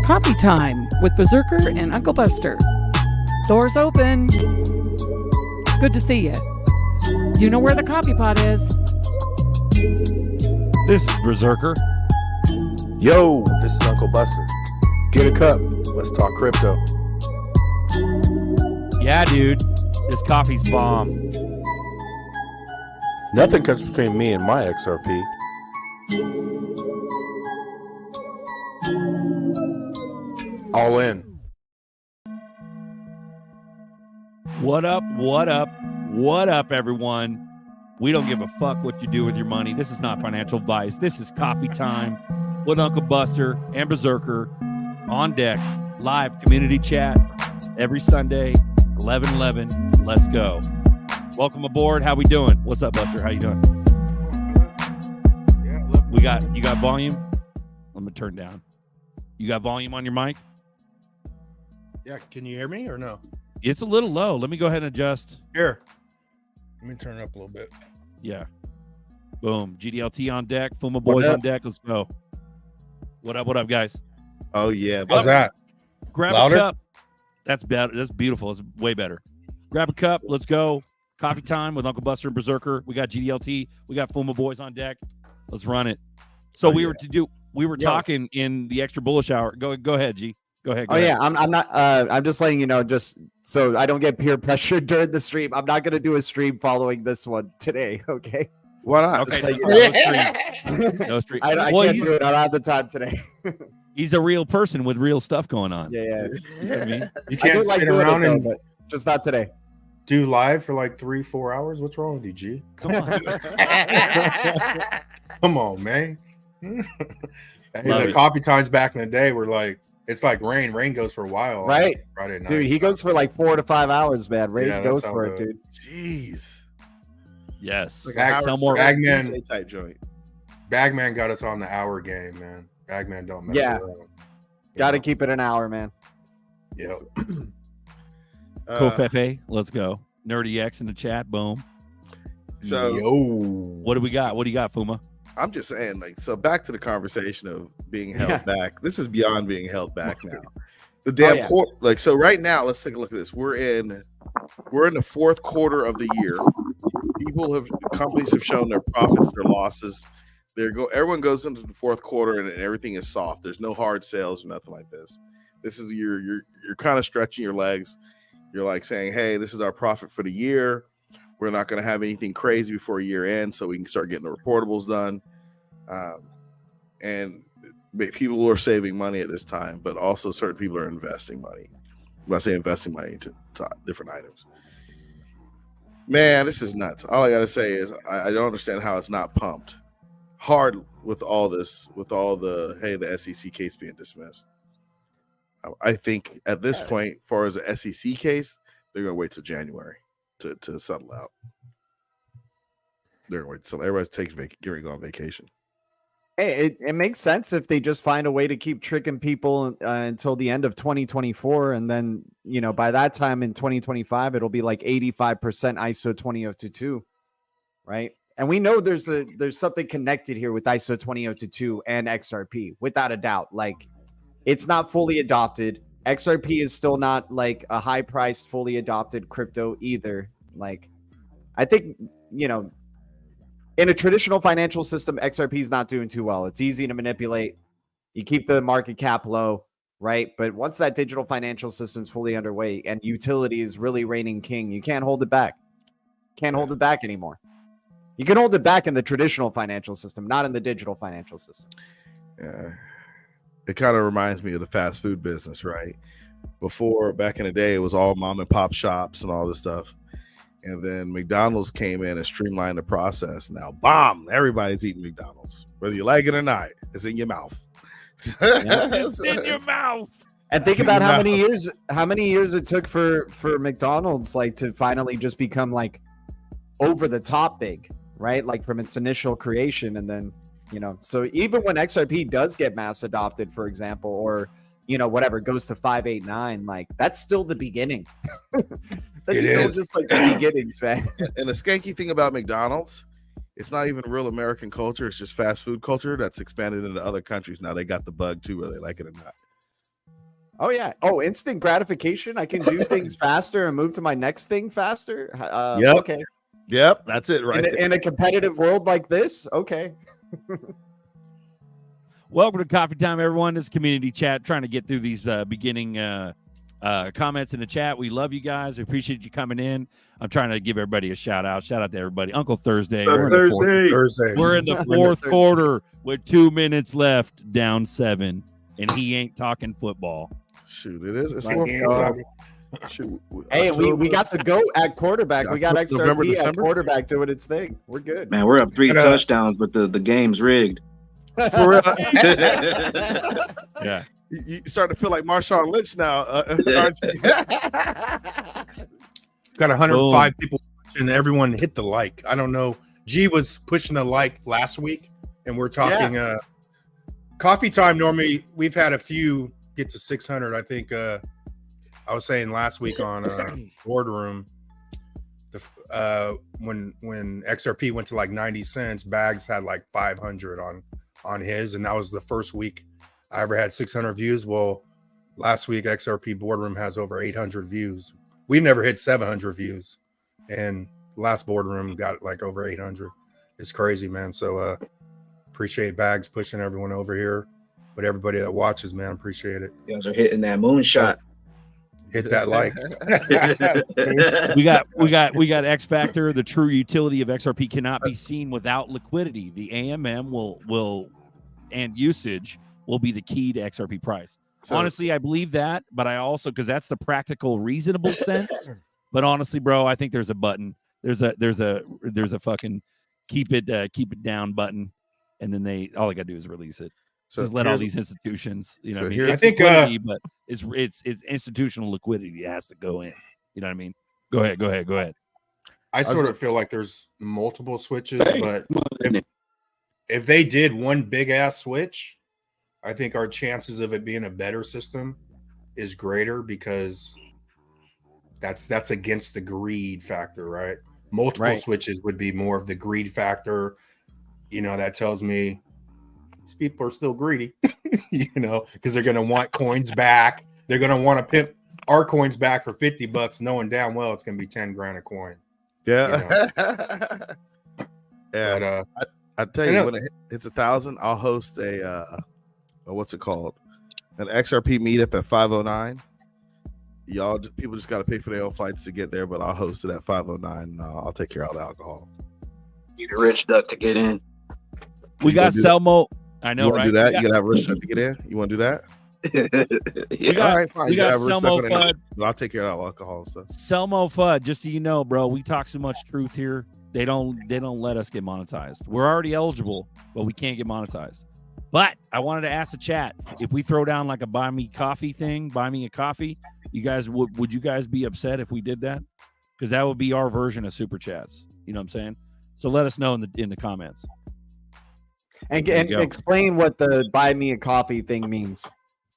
Coffee time with Berserker and Uncle Buster. Doors open. Good to see you. You know where the coffee pot is. This is Berserker. Yo, this is Uncle Buster. Get a cup. Let's talk crypto. Yeah, dude. This coffee's bomb. Nothing comes between me and my XRP. All in. What up? What up? What up, everyone? We don't give a fuck what you do with your money. This is not financial advice. This is coffee time with Uncle Buster and Berserker on deck. Live community chat every Sunday, 11:11. Let's go. Welcome aboard. How we doing? What's up, Buster? How you doing? Yeah, you got volume? Let me turn down. You got volume on your mic? Yeah, can you hear me or no? It's a little low. Let me go ahead and adjust. Here. Let me turn it up a little bit. Yeah. Boom. GDLT on deck. Fuma boys on deck. Let's go. What up, guys? Oh, yeah. How's that? Grab Louder? a cup. That's better. That's beautiful. It's way better. Grab a cup. Let's go. Coffee time with Uncle Buster and Berserker. We got GDLT. We got Fuma boys on deck. Let's run it. So we were talking in the extra bullish hour. Go ahead, G. Go ahead. Yeah, I'm not. I'm just letting you know, just so I don't get peer pressure during the stream. I'm not gonna do a stream following this one today. Okay. Why not? Okay. Like, No stream. No stream. I can't do it. I don't have the time today. He's a real person with real stuff going on. Yeah. You know what I mean? You can't like sit doing around it, though, and but just not today. do live for like 3-4 hours. What's wrong with you, G? Come on. Come on, man. Hey, Love the it. coffee times back in the day were like, it's like rain. Rain goes for a while. on Right. Friday night. Dude, he goes for like 4 to 5 hours, man. Ray Yeah, that goes sounds for it, good. dude. Jeez. Yes. Like Bag- Tell more. Bagman, DJ type joint. Bagman got us on the hour game, man. Bagman don't mess Yeah. around. You Got to know? keep it an hour, man. Yep. Kofefe. Let's go. Nerdy X in the chat. Boom. So Yo. What do we got? What do you got, Fuma? I'm just saying, like, so back to the conversation of being held back. This is beyond being held back now. The damn yeah. like, so right now, let's take a look at this. We're in the fourth quarter of the year. Companies have shown their profits, their losses. Everyone goes into the fourth quarter and everything is soft. There's no hard sales or nothing like this. This is you're kind of stretching your legs. You're like saying, hey, this is our profit for the year. We're not going to have anything crazy before year end, so we can start getting the reportables done. And people are saving money at this time, but also certain people are investing money. When I say investing money into different items, man, this is nuts. All I got to say is I don't understand how it's not pumped hard with all this, with all the SEC case being dismissed. I think at this point, as far as the SEC case, they're going to wait till January to settle out. They're going to wait till everybody going on vacation. Hey, it makes sense if they just find a way to keep tricking people until the end of 2024. And then, by that time in 2025, it'll be like 85% ISO 20022, right? And we know there's something connected here with ISO 20022 and XRP, without a doubt. Like, it's not fully adopted. XRP is still not like a high-priced, fully adopted crypto either. Like, I think, in a traditional financial system, XRP is not doing too well. It's easy to manipulate. You keep the market cap low, right? But once that digital financial system is fully underway and utility is really reigning king, you can't hold it back. Can't hold it back anymore. You can hold it back in the traditional financial system, not in the digital financial system. Yeah. It kind of reminds me of the fast food business, right? Before, back in the day, it was all mom and pop shops and all this stuff. And then McDonald's came in and streamlined the process. Now, bomb, everybody's eating McDonald's. Whether you like it or not, it's in your mouth. It's in your mouth. And think about how many years it took for McDonald's like to finally just become like over the top big, right? Like from its initial creation. And then, so even when XRP does get mass adopted, for example, or, whatever goes to 589, like that's still the beginning. That's still just like the beginnings, man. And the skanky thing about McDonald's it's not even real American culture. It's just fast food culture that's expanded into other countries. Now they got the bug too, whether they like it or not. Oh yeah. Oh, instant gratification. I can do things faster and move to my next thing faster. Yep. Okay. Yep, that's it right In a competitive world like this, okay. Welcome to Coffee Time, everyone. This is community chat, trying to get through these beginning comments in the chat. We love you guys. We appreciate you coming in. I'm trying to give everybody a shout out. Shout out to everybody. Uncle Thursday. We're in the fourth quarter with 2 minutes left, down 7, and he ain't talking football. Shoot, it is. It's Like, fourth quarter. Shoot, Hey, we got the GOAT at quarterback. We got November, XRP at December? quarterback doing its thing. We're good. Man, we're up 3 touchdowns, but the game's rigged. For real. Yeah. You start to feel like Marshawn Lynch now, aren't you? Got 105 people and everyone hit the like. I don't know. G was pushing the like last week, and we're talking coffee time. Normally, we've had a few get to 600. I think I was saying last week on Boardroom, when XRP went to like 90 cents, Bags had like 500 on his, and that was the first week I ever had 600 views. Well, last week XRP Boardroom has over 800 views. We've never hit 700 views, and last Boardroom got like over 800. It's crazy, man. So appreciate Bags pushing everyone over here, but everybody that watches, man, appreciate it. You guys are hitting that moonshot. Hit that like. we got X Factor. The true utility of XRP cannot be seen without liquidity. The AMM will and usage will be the key to XRP price. So, honestly, I believe that, but I also, because that's the practical, reasonable sense. But honestly, bro, I think there's a button. There's a fucking keep it down button, and then all they gotta do is release it. so Just let all these institutions, you know, so what I mean, here's- it's I think, liquidity, but it's institutional liquidity that has to go in. You know what I mean? Go ahead. I sort of feel like there's multiple switches, but if they did one big ass switch, I think our chances of it being a better system is greater, because that's against the greed factor, right? Multiple Right. switches would be more of the greed factor. You know, that tells me these people are still greedy, you know, because they're going to want coins back. They're going to want to pimp our coins back for $50, knowing damn well it's going to be 10 grand a coin. yeah. But Yeah. I tell you, when it hits 1,000, I'll host a what's it called? An XRP meetup at 509. People just got to pay for their own flights to get there, but I'll host it at 509, and I'll take care of all the alcohol. Need a rich duck to get in. We got Selmo. I know, You want right? to do that? We got- You gotta have rich to get in. You want to do that? Yeah. got- All right, fine. we You gotta got have rich Selmo stuff in there, Fudd. but I'll take care of all alcohol and stuff. Selmo FUD, just so you know, bro, we talk so much truth here. They don't let us get monetized. We're already eligible, but we can't get monetized. But I wanted to ask the chat, if we throw down like a buy me coffee thing, buy me a coffee, you guys would you guys be upset if we did that? Because that would be our version of super chats. You know what I'm saying? So let us know in the comments. And There you go. explain what the buy me a coffee thing means.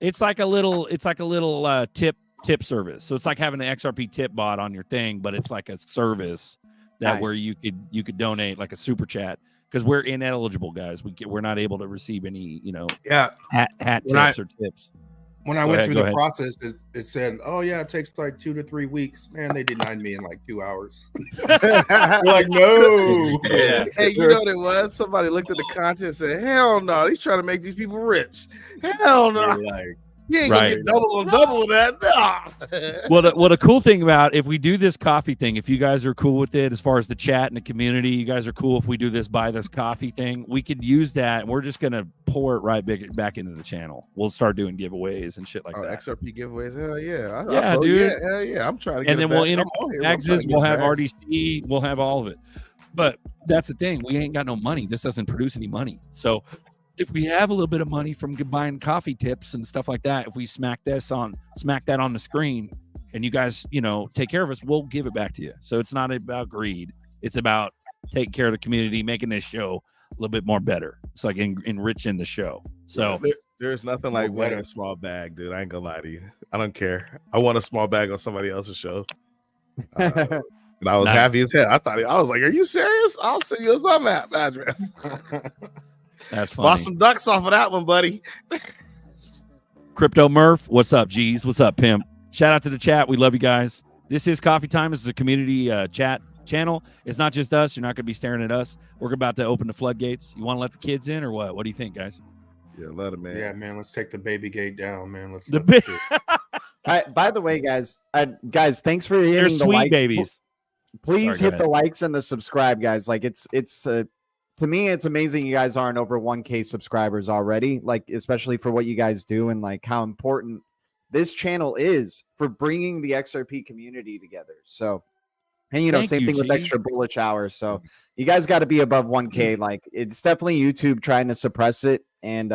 It's like a little tip service. So it's like having an XRP tip bot on your thing, but it's like a service that Nice. where you could donate like a super chat, because we're ineligible, guys. We're not able to receive any, you know, yeah, hat When tips or tips. when I Go went ahead, through go the ahead. process, it said, "Oh yeah, it takes like 2 to 3 weeks." Man, they denied me in like 2 hours. They're like, no. Yeah. Hey, you know what it was? Somebody looked at the content and said, "Hell no, he's trying to make these people rich. Hell no, They're like, he ain't Right. gonna get double on double that." No. Well, the cool thing about if we do this coffee thing, if you guys are cool with it, as far as the chat and the community, you guys are cool if we do this buy this coffee thing, we could use that. And we're just gonna pour it right back into the channel. We'll start doing giveaways and shit like Oh, that. XRP giveaways, hell yeah, Yeah, vote dude. yeah, hell yeah. I'm trying to get And then it we'll back. enter I'm on here. I'm trying taxes. to get We'll it have back. RDC. We'll have all of it. But that's the thing. We ain't got no money. This doesn't produce any money. So if we have a little bit of money from buying coffee tips and stuff like that, if we smack that on the screen, and you guys, you know, take care of us, we'll give it back to you. So it's not about greed. It's about taking care of the community, making this show a little bit more better. It's like enriching the show. So There's nothing like Well, winning better. a small bag, dude. I ain't gonna lie to you. I don't care. I want a small bag on somebody else's show. And I was Nice. happy as hell. I was like, "Are you serious? I'll send you some address." That's Bought funny. some ducks off of that one, buddy. Crypto Murph, what's up, G's? What's up, pimp? Shout out to the chat. We love you guys. This is Coffee Time. This is a community chat channel. It's not just us. You're not going to be staring at us. We're about to open the floodgates. You want to let the kids in or what? What do you think, guys? Yeah, let him, man. Yeah, man. Let's take the baby gate down, man. Let's. The let the big, kids- By the way, guys, thanks for hitting they're the sweet likes. babies. Please Sorry, go hit the likes and the subscribe, guys. Like it's to me, it's amazing you guys aren't over 1K subscribers already. Like especially for what you guys do and like how important this channel is for bringing the XRP community together. So, and Thank same you, thing with G. extra bullish hours. So you guys got to be above 1K. Like it's definitely YouTube trying to suppress it, and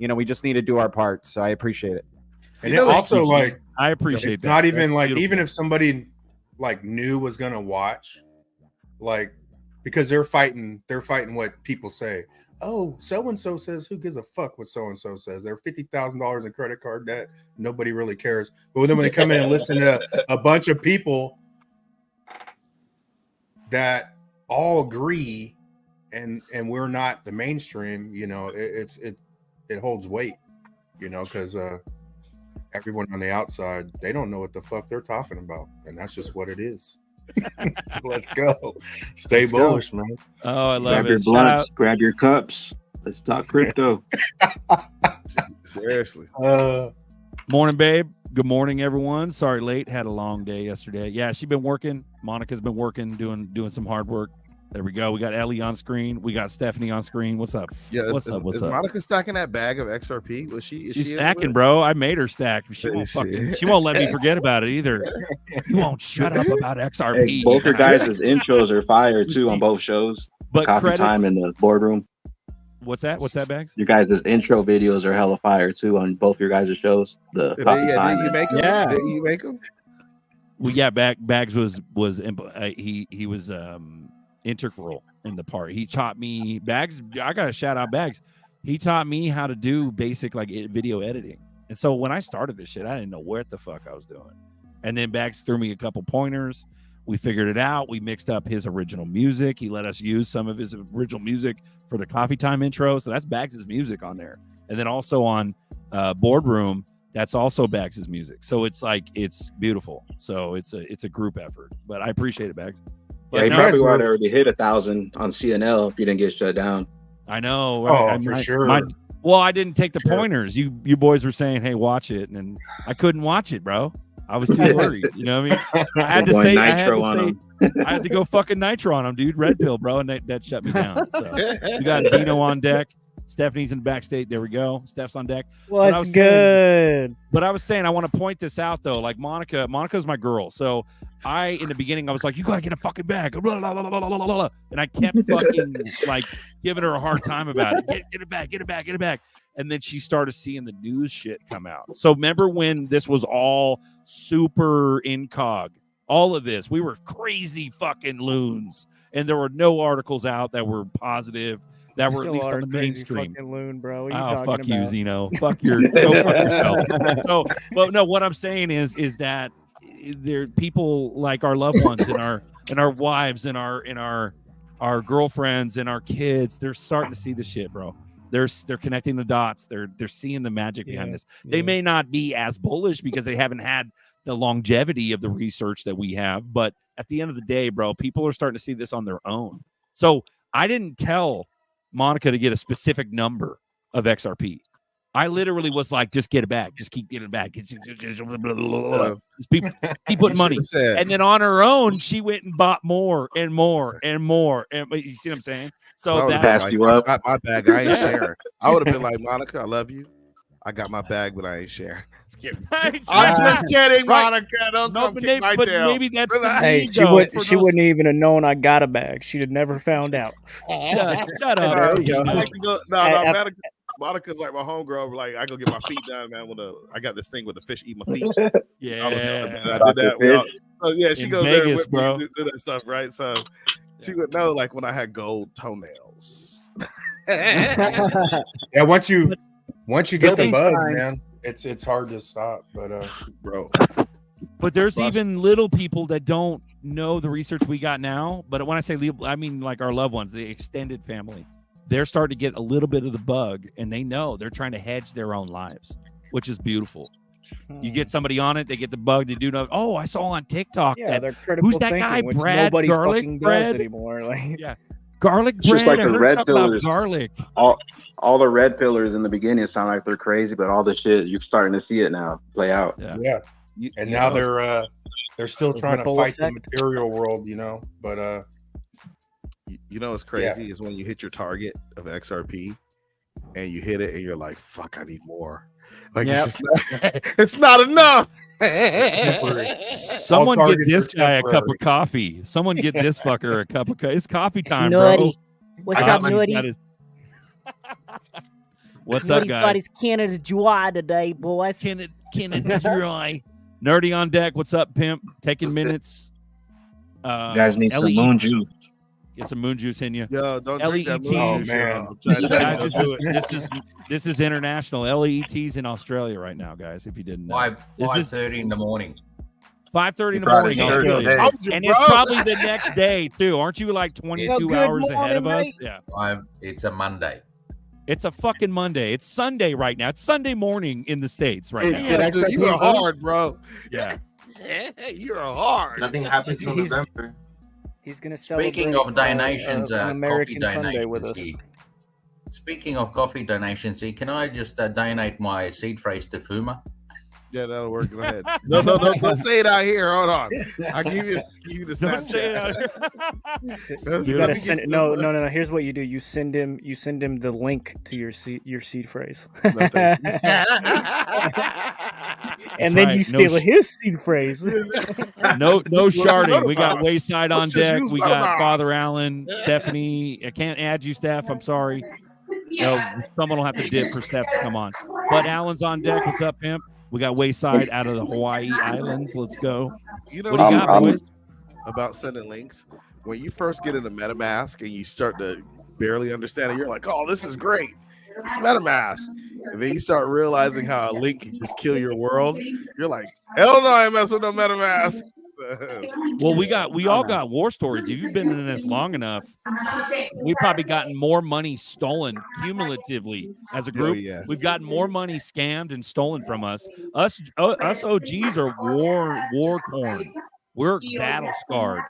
we just need to do our part. So I appreciate it. And it also like I appreciate it's that. not even That's like beautiful. even if somebody like knew was gonna watch, like because they're fighting what people say. Oh, so and so says, who gives a fuck what so and so says? They're $50,000 in credit card debt. Nobody really cares. But then when they come in and listen to a bunch of people that all agree, and we're not the mainstream, it holds weight, because everyone on the outside, they don't know what the fuck they're talking about, and that's just what it is. Let's go. Stay bullish, man. Oh, I love Grab your it. Shout blunt, out. grab your cups. Let's talk crypto. Seriously. Morning, babe. Good morning, everyone. Sorry, late. Had a long day yesterday. Yeah, she's been working. Monica's been working, doing some hard work. There we go. We got Ellie on screen. We got Stephanie on screen. What's up? Yeah, What's up? What's is up? Monica stacking that bag of XRP? Was she? Is She's she stacking, bro. I made her stack. She won't Shit. she won't let me forget about it either. You won't shut up about XRP. Hey, both your guys' intros are fire too on both shows. But Coffee credit. Time in the boardroom. What's that? What's that, Bags? Your guys' intro videos are hella fire too on both your guys' shows. The Coffee Time. Did you make them? Yeah. Did you make them? Well, yeah. Bags was he was integral in the part. He taught me Bags. I gotta shout out Bags. He taught me how to do basic like video editing. And so when I started this shit, I didn't know what the fuck I was doing. And then Bags threw me a couple pointers. We figured it out. We mixed up his original music. He let us use some of his original music for the Coffee Time intro. So that's Bags' music on there. And then also on Boardroom, that's also Bags' music. So it's like, it's beautiful. So it's a group effort, but I appreciate it, Bags. Yeah, he no, probably would have already hit 1,000 on CNL if he didn't get shut down. I know. Oh, for sure. Well, I didn't take the pointers. You boys were saying, "Hey, watch it," and I couldn't watch it, bro. I was too worried. You know what I mean? I had to say, I had to go fucking nitro on him, dude. Red pill, bro, and that shut me down. So we got Zeno on deck. Stephanie's in the backstage. There we go. Steph's on deck. What's good? But I was saying, I want to point this out though. Like Monica's my girl. So in the beginning, I was like, you gotta get a fucking bag. Blah, blah, blah, blah, blah, blah. And I kept fucking like giving her a hard time about it. Get it back. And then she started seeing the news shit come out. So remember when this was all super incog? All of this, we were crazy fucking loons. And there were no articles out that were positive. That were at least on the mainstream. Loon, bro. What are you Oh, talking fuck you, about? Zeno. Go fuck yourself. So, but no, what I'm saying is that there people like our loved ones and our wives and our girlfriends and our kids. They're starting to see the shit, bro. They're connecting the dots. They're seeing the magic behind this. They may not be as bullish because they haven't had the longevity of the research that we have, but at the end of the day, bro, people are starting to see this on their own. So I didn't tell Monica to get a specific number of XRP. I literally was like, just get it back. Just keep getting it back. Just keep putting money. And then on her own, she went and bought more and more and more. And you see what I'm saying? So that's like, you up. I got my bag. I ain't sharing. I would have been like, Monica, I love you. I got my bag, but I ain't sharing. I'm just kidding, Monica. Don't come kick my tail. Maybe that's the Hey, need, she though, would. for She those- wouldn't even have known I got a bag. She'd have never found out. Shut up. I Zeno. like to go. No, Monica's like my homegirl. Like I go get my feet done, man. I got this thing with the fish eat my feet. Yeah. I did that. So yeah, she In goes Vegas, there with bro. me to do that stuff, right? So she would know, like when I had gold toenails. Yeah, once you get the Building bug, signs. man, it's hard to stop. But Bro. But there's Plus- even little people that don't know the research we got now, but when I say I mean like our loved ones, the extended family. They're starting to get a little bit of the bug, and they know they're trying to hedge their own lives, which is beautiful. You get somebody on it, they get the bug. They do know. Oh, I saw on TikTok that they're critical who's that thinking, guy? which Brad nobody Garlic fucking bread does anymore. Like, yeah, garlic It's just bread. like I the heard red something about pillars. garlic. All the red pillars in the beginning sound like they're crazy, but all the shit you're starting to see it now play out. Yeah. And now they're still trying to ripple fight effect. the material world, but what's crazy is when you hit your target of XRP and you hit it and you're like, fuck, I need more. Like it's just not, it's not enough. Someone All get targets this are guy a cup temporary. of coffee. Someone get this fucker a cup of coffee. It's coffee time, Nutty. bro. What's up, Nutty? What's up, Nutty's got guys? his Canada Dry today, boys. Canada Dry. Nerdy on deck. What's up, pimp? Taking minutes. You guys need some moon juice. Get some moon juice in you. Yo, don't drink that LEET. moon Oh, juice, man. yo. I'm trying to tell you, Guys, don't do it. this is international. LEET's in Australia right now, guys. If you didn't know, 5:30 in the morning. 5:30 in the morning, Friday, Australia, Thursday. Told you, and it's bro. probably the next day too. Aren't you like 22 Good hours ahead of morning, us? mate. Yeah, It's a Monday. it's a fucking Monday. It's Sunday right now. It's Sunday morning in the States right now. Yeah, dude, you are hard, bro. Yeah. You're hard. Nothing happens till He's- November. he's gonna celebrate. Speaking of donations, an coffee American Sunday with donations us. here. Speaking of coffee donations here, can I just donate my seed phrase to Fuma? Yeah, that'll work. Go ahead. No, don't say it out here. Hold on. I'll give you the Don't say it Snapchat. out here. You gotta send it. No. Here's what you do. You send him the link to your seed phrase, No, thank you. and then right. you No steal his seed phrase. No sharding. We got Wayside on Let's just deck. use We got Buttermilk. Father Allen, Stephanie. I can't add you, Steph. I'm sorry. No, someone will have to dip for Steph to come on. But Allen's on deck. What's up, pimp? We got Wayside out of the Hawaii Islands. Let's go. You know What do you got, boys? about sending links? When you first get into MetaMask and you start to barely understand it, you're like, oh, this is great. It's MetaMask. And then you start realizing how a link can just kill your world. You're like, hell no, I ain't messing with no MetaMask. Well, we all got war stories. If you've been in this long enough, we've probably gotten more money stolen cumulatively as a group. yeah. We've gotten more money scammed and stolen from us. Us OGs are war torn. We're battle scarred.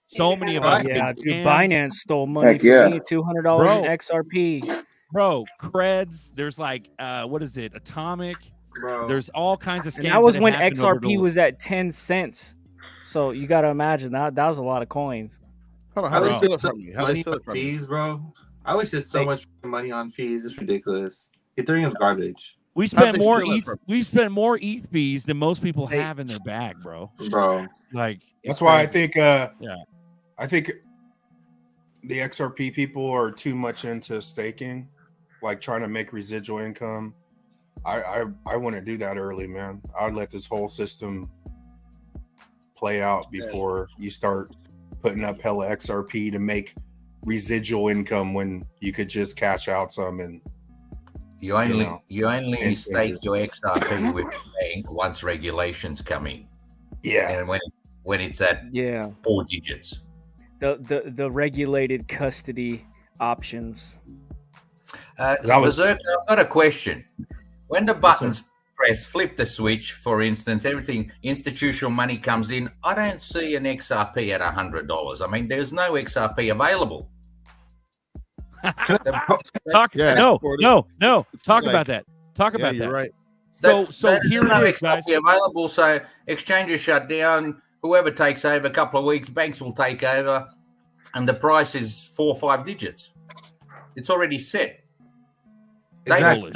So many of us. Yeah, have dude. been scammed. Binance stole money Heck from yeah. me. $200 Bro. in XRP. Bro, creds. There's like what is it? Atomic. Bro. There's all kinds of scams. And that was have when happened over XRP the- was at 10 cents. So you got to imagine that was a lot of coins. Hold on, I how they wasted steal it so from you? How much they money steal on it from you? fees, bro. I wasted so much money on fees. It's ridiculous. Ethereum's garbage, We How'd spent they more steal it ETH. from We spent more ETH fees than most people Hey. have in their bag, bro. bro. Like that's it's why I crazy. think I think the XRP people are too much into staking, like trying to make residual income. I wouldn't do that early, man. I'd let this whole system play out before you start putting up hella XRP to make residual income when you could just cash out some and You only and stake your XRP with the bank once regulations come in, yeah. and when it's at Yeah. 4 digits. The regulated custody options. That was- Berserker, I've got a question. When the buttons press, flip the switch, for instance, everything, institutional money comes in, I don't see an XRP at $100. I mean, there's no XRP available. Talk. Yeah, no. it's Talk like- about that. Talk Yeah, about you're that. right. So There's here no it is, guys. XRP available, so exchanges shut down. Whoever takes over a couple of weeks, banks will take over, and the price is 4 or 5 digits. It's already set. Bullish.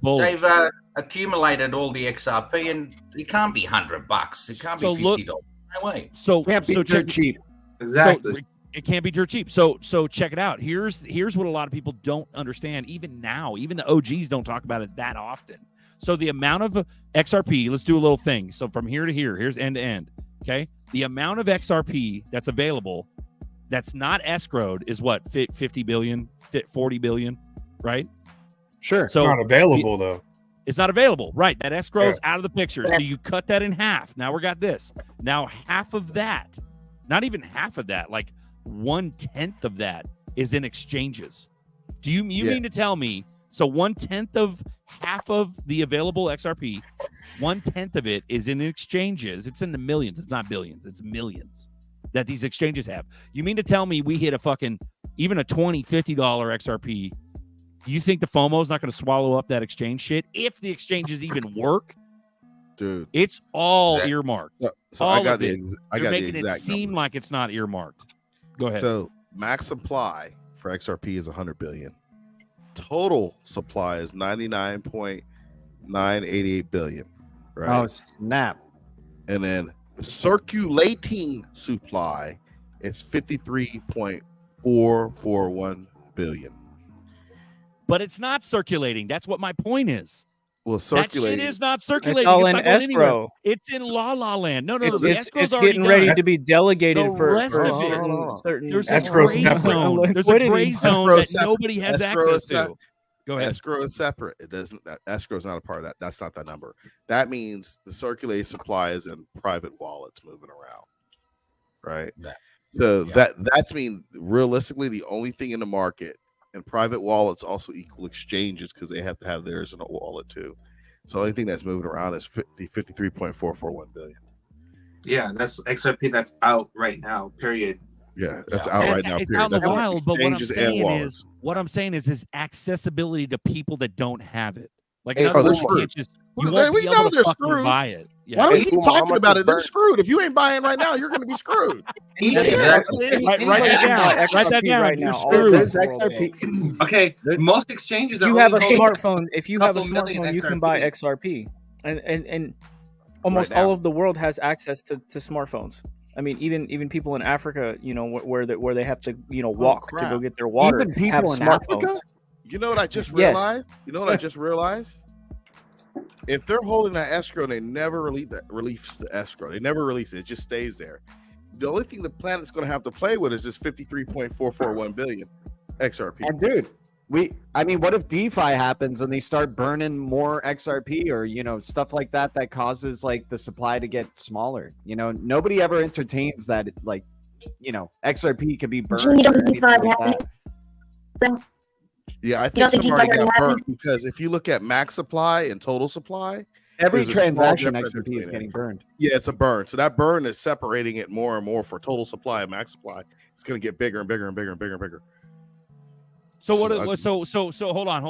Bullish. They've accumulated all the XRP, and it can't be $100. It can't So be look- $50. No way. So Can't be so dirt check, cheap. Exactly. So it can't be dirt cheap. So check it out. Here's what a lot of people don't understand. Even now, even the OGs don't talk about it that often. So the amount of XRP, let's do a little thing. So from here to here, here's end to end. Okay, the amount of XRP that's available, that's not escrowed, is what 50 billion, 40 billion, right? Sure. It's not available though. It's not available, right? That escrow's out of the picture. So you cut that in half. Now we got this. Now half of that Not even half of that. Like 1/10 of that is in exchanges. Do you mean to tell me? So 1/10 of half of the available XRP, 1/10 of it is in exchanges. It's in the millions. It's not billions. It's millions that these exchanges have. You mean to tell me we hit a fucking even a $20, $50 XRP? You think the FOMO is not going to swallow up that exchange shit if the exchanges even work? Dude, it's all earmarked. So all I got of the it. You're making it seem numbers. like it's not earmarked. Go ahead. So max supply for XRP is 100 billion. Total supply is 99.988 billion. Right? Oh snap! And then the circulating supply is 53.441 billion. But it's not circulating. That's what my point is. Well, that circulating. shit is not circulating. It's all it's in not going escrow. anywhere. It's in La La Land. No, the escrow's it's already getting ready done. to be delegated The for rest of it. certain There's a Escrow gray separate. zone. There's a gray zone that nobody has access to. Go ahead. Escrow is separate. It doesn't. Escrow is not a part of that. That's not that number. That means the circulating supply is in private wallets moving around, right? Yeah. So that's mean realistically the only thing in the market, and private wallets also equal exchanges because they have to have theirs in a wallet too. So the only thing that's moving around is 53.441 billion. Yeah, that's XRP that's out right now. Period. Yeah, that's out right now. It's Period. out in the That's wild. But exchanges what I'm saying is accessibility to people that don't have it. Like Hey, in other they're words, you can't just you Well, won't we be know able to they're fucking screwed. buy it. Yeah. Why do we Hey, keep Uma, how talking much about is it? They're burnt? screwed. If you ain't buying right now, you're going to be screwed. Exactly. Write that down. Write that down. Right You're now. screwed. There's XRP. Okay, most exchanges If are you have a only holding smartphone, if you have a couple million smartphone, you can buy XRP. XRP, and almost Right now. all of the world has access to smartphones. I mean, even people in Africa, where they have to walk to crap. go get their water, Even people have in smartphones. Africa? You know what I just Yes. realized? If they're holding that escrow, they never release the escrow. They never release it. It just stays there. The only thing the planet's going to have to play with is this 53.441 billion XRP. And dude, what if DeFi happens and they start burning more XRP or stuff like that causes like the supply to get smaller? Nobody ever entertains that XRP could be burned. You don't or think anything DeFi like happening? that. Yeah, I don't think think some already DeFi got happening? burnt because if you look at max supply and total supply, Every there's a small transaction difference XRP is between getting it. burned. Yeah, it's a burn. So that burn is separating it more and more for total supply and max supply. It's going to get bigger and bigger and bigger and bigger and bigger. So This is what? So hold on.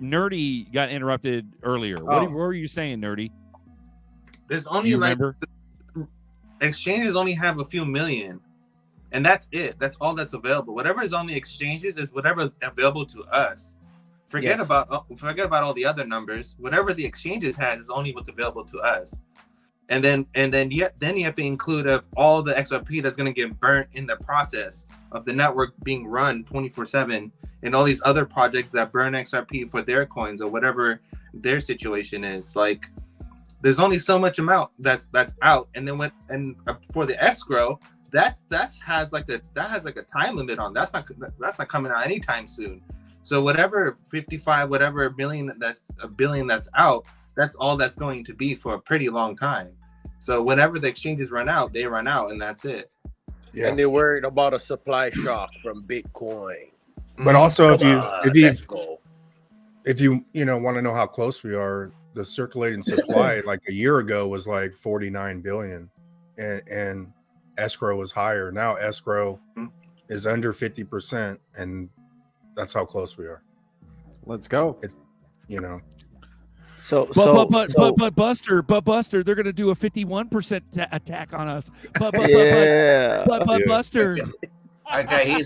Nerdy got interrupted earlier. What were you saying, Nerdy? There's only You like remember? exchanges only have a few million, and that's it. That's all that's available. Whatever is on the exchanges is whatever available to us. Forget Yes. about all the other numbers. Whatever the exchanges has is only what's available to us. And then you have to include of all the XRP that's going to get burnt in the process of the network being run 24/7, and all these other projects that burn XRP for their coins or whatever their situation is. Like, there's only so much amount that's out, and then for the escrow, that has like a time limit on. That's not coming out anytime soon. So whatever 55 billion that's out, that's all that's going to be for a pretty long time. So whenever the exchanges run out, they run out, and that's it. Yeah. And they're worried about a supply shock from Bitcoin. But also, if you let's go. want to know how close we are, the circulating supply like a year ago was like 49 billion, and escrow was higher. Now escrow is under 50%, and that's how close we are. Let's go. It's So But Buster, they're gonna do a 51% attack on us. But Buster. Okay,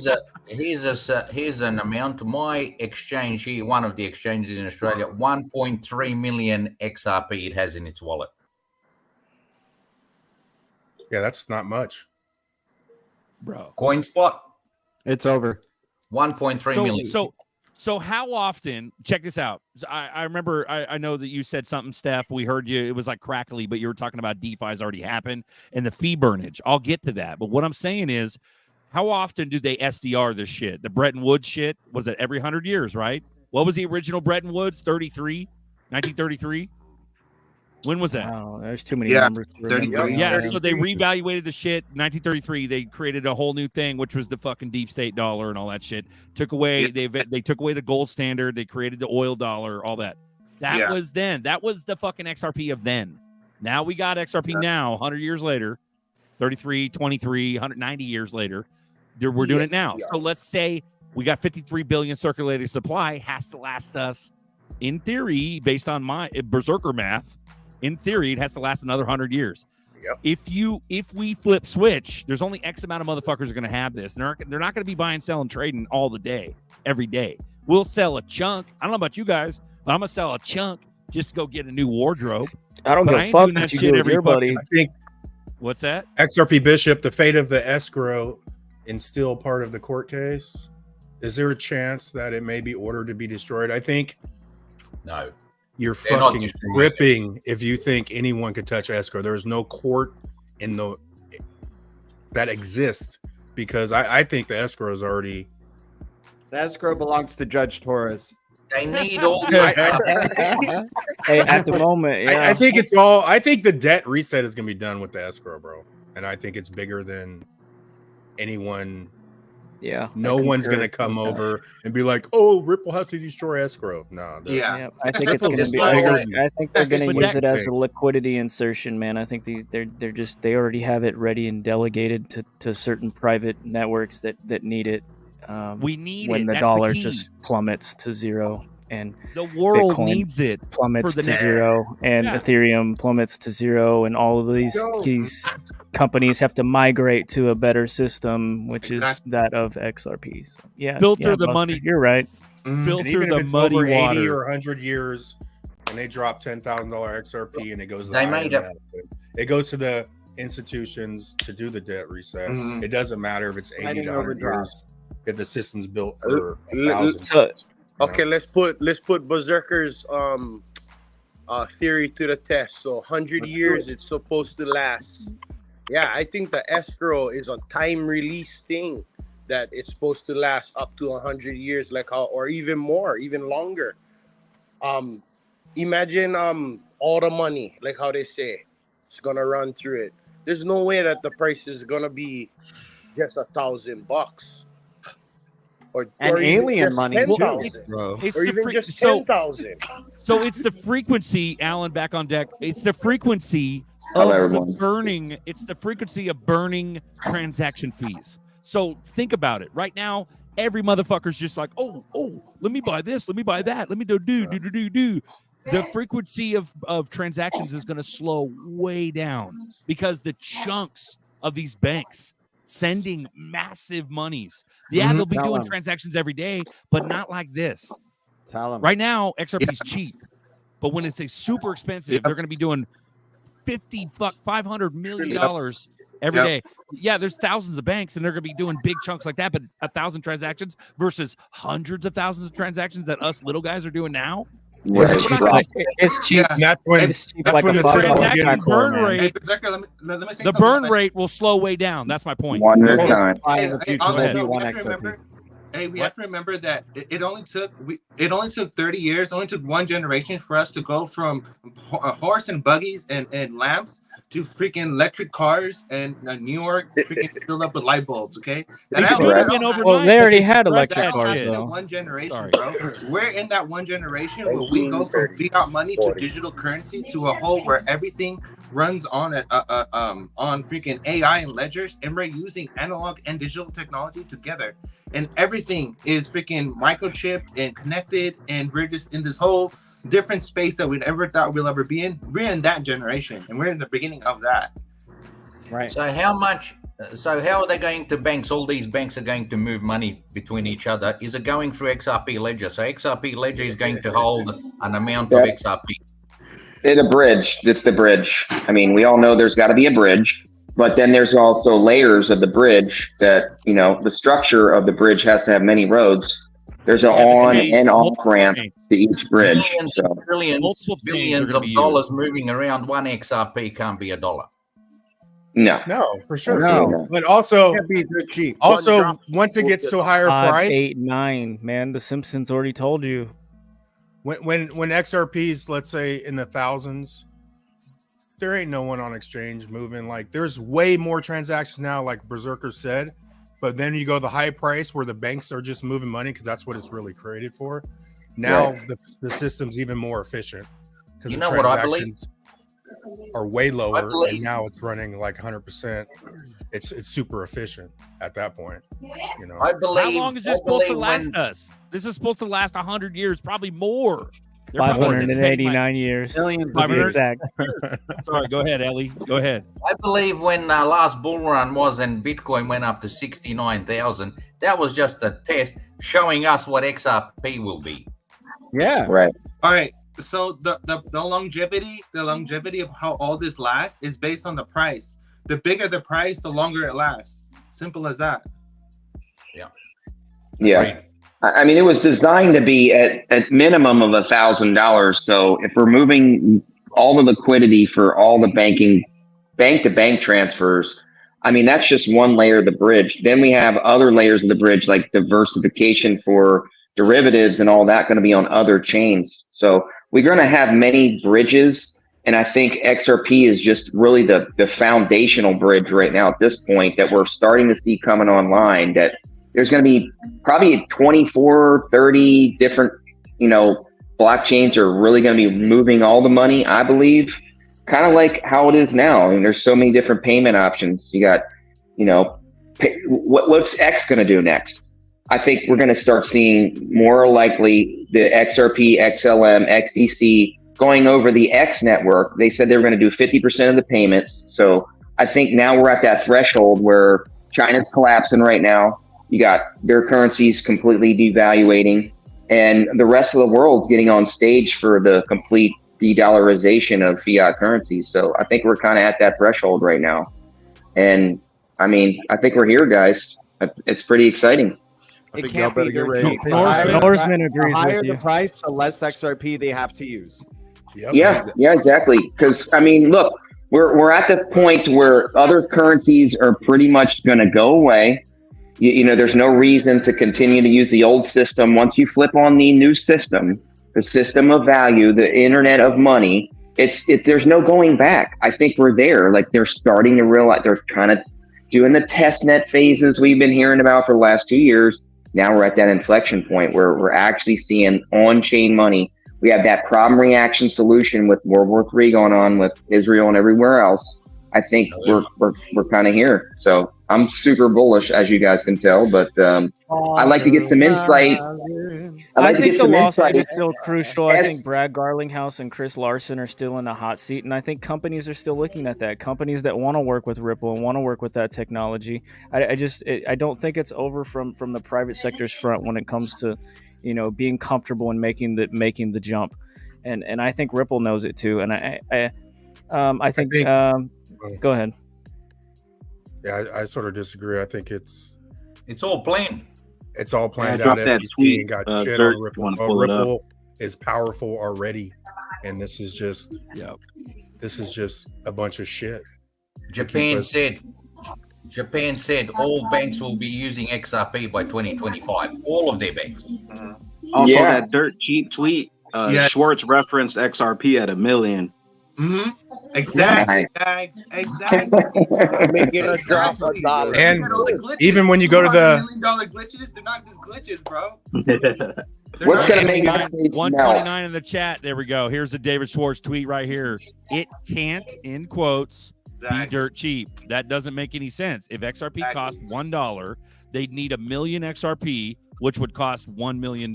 here's an amount. My exchange here, one of the exchanges in Australia, 1.3 million XRP it has in its wallet. Yeah, that's not much, bro. CoinSpot, it's over. 1.3 million. So how often? Check this out. I remember. I know that you said something, Steph. We heard you. It was like crackly, but you were talking about DeFi's already happened and the fee burnage. I'll get to that. But what I'm saying is, how often do they SDR this shit? The Bretton Woods shit was it every 100 years, right? What was the original Bretton Woods? 1933. When was that? Wow, there's too many Yeah, numbers. To remember 33. now. Yeah, so they reevaluated the shit. 1933, they created a whole new thing, which was the fucking deep state dollar and all that shit. Took away they took away the gold standard. They created the oil dollar, all that. That was then. That was the fucking XRP of then. Now we got XRP now, 100 years later, 33, 23, 190 years later. We're doing it now. So let's say we got 53 billion circulating supply, has to last us, in theory, based on my berserker math, in theory, it has to last another 100 years. Yep. If we flip switch, there's only X amount of motherfuckers are going to have this. They're not going to be buying, selling, trading all the day, every day. We'll sell a chunk. I don't know about you guys, but I'm going to sell a chunk just to go get a new wardrobe. I don't give a fuck what you do with your buddy. I think What's that? XRP Bishop, the fate of the escrow is still part of the court case. Is there a chance that it may be ordered to be destroyed? I think No. you're They're not fucking destroying ripping if you think anyone could touch escrow. There is no court in the that exists because I think the escrow is already. The escrow belongs to Judge Torres. They need all the Hey, at the moment, yeah. I think it's all. I think the debt reset is gonna be done with the escrow, bro, and I think it's bigger than anyone. Yeah. No one's gonna come over and be like, "Oh, Ripple has to destroy escrow." No. Yeah, I think it's going to be. I think they're going to use it as a liquidity insertion, man. I think they already have it ready and delegated to certain private networks that need it. We need when it. the That's dollar the key. just plummets to zero and The world Bitcoin needs it. plummets for to the next- zero and Yeah. Ethereum plummets to zero, and all of these companies have to migrate to a better system, which is that of XRP. So, yeah, Filter yeah, the Buster, money. You're right. And Filter even the if it's muddy over 80 water. or 100 years, and they drop $10,000 XRP, and it goes to They the made IMF, it goes to the institutions to do the debt reset. Mhm. It doesn't matter if it's 80 Sliding to 100 years. overdrafts. If the system's built for L- 1,000 So- years, you know? Okay, let's put Berserker's theory to the test. So 100 Let's do years it. it's supposed to last. Yeah, I think the escrow is a time release thing that it's supposed to last up to 100 years, like how, or even more, even longer. Imagine all the money, like how they say, it's gonna run through it. There's no way that the price is gonna be just $1,000. Or And even alien just money, too. 10,000. Bro. It's Or the even fre- just so 10,000. so it's the frequency, Alan, back on deck. It's the frequency Hello, of the everyone. burning. It's the frequency of burning transaction fees. So think about it. Right now, every motherfucker's just like, oh, let me buy this, let me buy that, let me do. The frequency of transactions is going to slow way down because the chunks of these banks sending massive monies. Yeah, they'll be Tell doing 'em. transactions every day, but not like this. Tell them. Right now, XRP is cheap, but when it's a super expensive, they're going to be doing $500 million every Yep. day. Yeah, there's thousands of banks, and they're going to be doing big chunks like that. But 1,000 transactions versus hundreds of thousands of transactions that us little guys are doing now. Right. It's cheap. Right. It's cheap. And that's when It's cheap that's like when a the $5 transaction crack burn man. rate- Hey, Berserker, let me say The something burn like- rate will slow way down. That's my point. One at a Hey, time. in the future, also, ahead. there'll be we one have to XRP. remember. Hey, we What? have to remember that it only took 30 years, only took one generation for us to go from horse and buggies and lamps to freaking electric cars and New York freaking filled up with light bulbs. Okay, It all- should have that been all overnight. Well, they already had That's electric that cars, shit. in though. one generation, Sorry. bro. We're in that one generation where we go from fiat money to digital currency to a whole where everything runs on on freaking AI and ledgers, and we're using analog and digital technology together, and everything is freaking microchipped and connected, and we're just in this whole different space that we never thought we'll ever be in. We're in that generation, and we're in the beginning of that. Right. So how much? So how are they going to banks? All these banks are going to move money between each other. Is it going through XRP Ledger? So XRP Ledger is going to hold an amount of Yeah. XRP. It's a bridge. It's the bridge. I mean, we all know there's got to be a bridge, but then there's also layers of the bridge that, the structure of the bridge has to have many roads. There's an Yeah, the on chains, and off multiple ramp chains. to each bridge. Millions, So trillions, Multiple chains are billions gonna of be dollars moving around. One XRP can't be $1. no. no, for sure. No. But also, Can't be they're cheap. also once it gets to a higher 5, price, 8, 9, man. The Simpsons already told you. when XRP's, let's say, in the thousands, there ain't no one on exchange moving. Like there's way more transactions now, like Berserker said. But then you go the high price where the banks are just moving money because that's what it's really created for. Now the system's even more efficient because You the know what I believe? transactions are way lower, believe- and now it's running like 100%. It's super efficient at that point. You know, I believe. How long is this supposed to last us? This is supposed to last 100 years, probably more. They're probably anticipating 589 years. Millions of 500 years. Exact. Sorry, go ahead, Ellie. Go ahead. I believe when last bull run was and Bitcoin went up to 69,000, that was just a test showing us what XRP will be. Yeah. Right. All right. So the longevity of how all this lasts is based on the price. The bigger the price, the longer it lasts. Simple as that. Yeah. I mean, it was designed to be at minimum of $1,000. So if we're moving all the liquidity for all the bank-to-bank transfers, I mean, that's just one layer of the bridge. Then we have other layers of the bridge, like diversification for derivatives and all that going to be on other chains. So we're going to have many bridges. And I think XRP is just really the foundational bridge right now at this point that we're starting to see coming online, that there's going to be probably 24, 30 different, blockchains are really going to be moving all the money, I believe, kind of like how it is now. I mean, there's so many different payment options. You got, what's X going to do next? I think we're going to start seeing more likely the XRP, XLM, XDC going over the X network. They said they were going to do 50% of the payments. So I think now we're at that threshold where China's collapsing right now. You got their currencies completely devaluating, and the rest of the world's getting on stage for the complete de-dollarization of fiat currencies. So I think we're kind of at that threshold right now. And I mean, I think we're here, guys. It's pretty exciting. It can't be get their ready. cheap. Norseman agrees The higher with you. the price, the less XRP they have to use. Yep. Yeah, exactly. Because I mean, look, we're at the point where other currencies are pretty much going to go away. There's no reason to continue to use the old system. Once you flip on the new system, the system of value, the internet of money, there's no going back. I think we're there. Like they're starting to realize, they're kind of doing the test net phases we've been hearing about for the last 2 years. Now we're at that inflection point where we're actually seeing on-chain money. We have that problem reaction solution with World War III going on with Israel and everywhere else. I think we're kind of here. So I'm super bullish, as you guys can tell, but I'd like to get some insight. I think the lawsuit is still crucial. I think Brad Garlinghouse and Chris Larson are still in the hot seat, and I think companies are still looking at that. Companies that want to work with Ripple and want to work with that technology. I don't think it's over from the private sector's front when it comes to, being comfortable and making the jump, and I think Ripple knows it too. And I think go ahead. Yeah, I sort of disagree. I think it's all planned. It's all planned Yeah, out. drop that FTC tweet, ain't got Zerk, shit if on you Ripple. wanna pull it up. Ripple is powerful already, and this is just a bunch of shit. Japan said all banks will be using XRP by 2025. All of their banks. Also, that dirt cheap tweet. Schwartz referenced XRP at $1 million. Mm-hmm. Exactly, guys. Exactly. Making a drop $1. And even when you go to the $1 million glitches, they're not just glitches, bro. What's going to make my 129 in the chat? There we go. Here's a David Schwartz tweet right here. It can't, in quotes, be dirt cheap. That doesn't make any sense. If XRP cost $1, they'd need 1 million XRP, which would cost $1 million.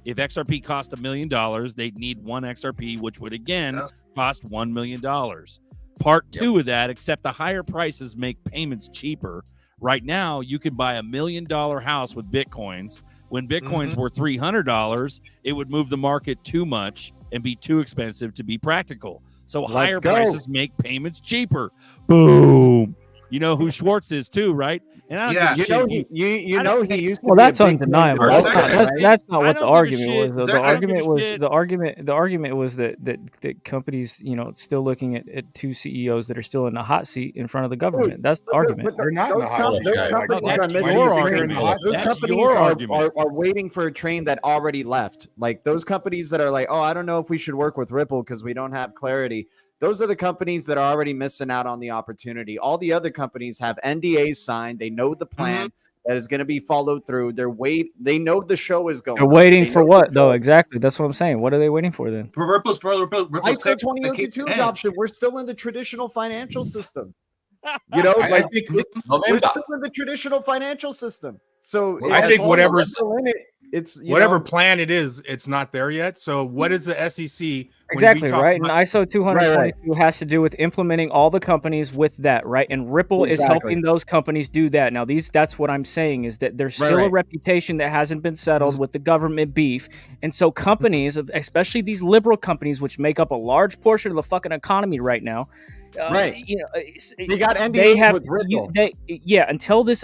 If XRP cost $1 million, they'd need 1 XRP, which would again cost $1 million. Part two of that, except the higher prices make payments cheaper. Right now, you can buy $1 million house with Bitcoins. When Bitcoins were $300, it would move the market too much and be too expensive to be practical. So higher prices make payments cheaper. Boom. You know who Schwartz is too, right? And I don't give a shit. He used to. Well, be that's a big undeniable. player, That's not what the don't give a argument shit. was. Though. I don't give a The argument was that companies, still looking at two CEOs that are still in the hot seat in front of the government. That's the argument. They're not in the hot seat. Those companies are waiting for a train that already left. Like those companies that are like, oh, I don't know if we should work with Ripple because we don't have clarity. those are the companies that are already missing out on the opportunity. All the other companies have NDAs signed. They know the plan that is going to be followed through. They know the show is going. They're waiting for what though? Exactly. That's what I'm saying. What are they waiting for then? For Ripple's ISO 2002 adoption. We're still in the traditional financial system. You know, I think we're still in the traditional financial system. So I think whatever's in it, it's whatever plan it is, it's not there yet. So what is the SEC? Exactly right. And ISO 222 has to do with implementing all the companies with that, right? And Ripple is helping those companies do that. Now, that's what I'm saying is that there's still a reputation that hasn't been settled with the government beef, and so companies, especially these liberal companies, which make up a large portion of the fucking economy right now. You know, they got NDAs with Ripple.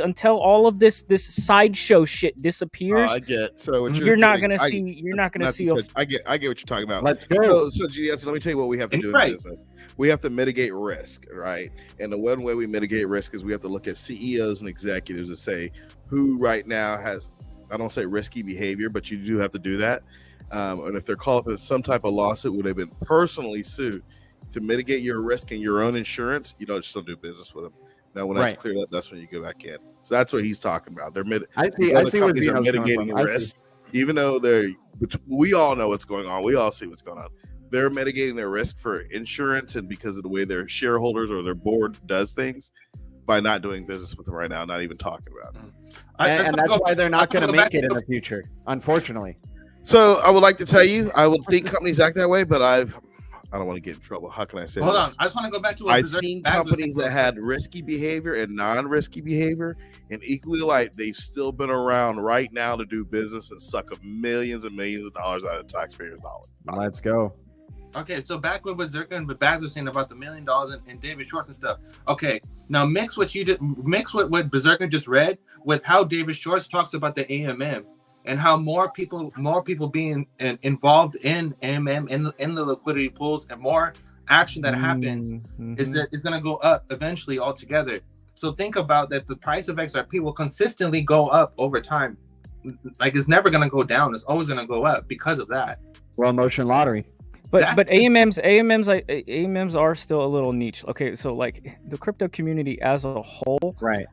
Until all of this sideshow shit disappears. I get so you're not gonna see. You're not gonna see. I get what you're talking about. Let's go. So let me tell you what we have to do in business. We have to mitigate risk, right? And the one way we mitigate risk is we have to look at CEOs and executives and say who right now has, I don't say risky behavior, but you do have to do that. And if they're called up in some type of lawsuit where they've been personally sued, to mitigate your risk and your own insurance, you don't still do business with them. Now, when that's cleared up, that's when you go back in. So that's what he's talking about. They're I see where Zeno's mitigating risk, even though we all know what's going on. We all see what's going on. They're mitigating their risk for insurance and because of the way their shareholders or their board does things by not doing business with them right now, not even talking about it. And that's why they're not going to make it in the future, unfortunately. So I would like to tell you, I would think companies act that way, but I don't want to get in trouble. How can I say Hold this? on. I just want to go back to what I've seen companies that had risky behavior and non-risky behavior, and equally like they've still been around right now to do business and suck up millions and millions of dollars out of taxpayers' dollars. Let's go. Okay, so back with what Zerka and Bags was saying about the $1 million and David Schwartz and stuff. Okay, now mix what what Berserker just read with how David Schwartz talks about the AMM. And how more people being involved in AMM in the liquidity pools and more action that happens is going to go up eventually altogether. So think about that. The price of XRP will consistently go up over time. Like it's never going to go down. It's always going to go up because of that. Well, motion lottery. But AMMs are still a little niche. Okay, so like the crypto community as a whole, right?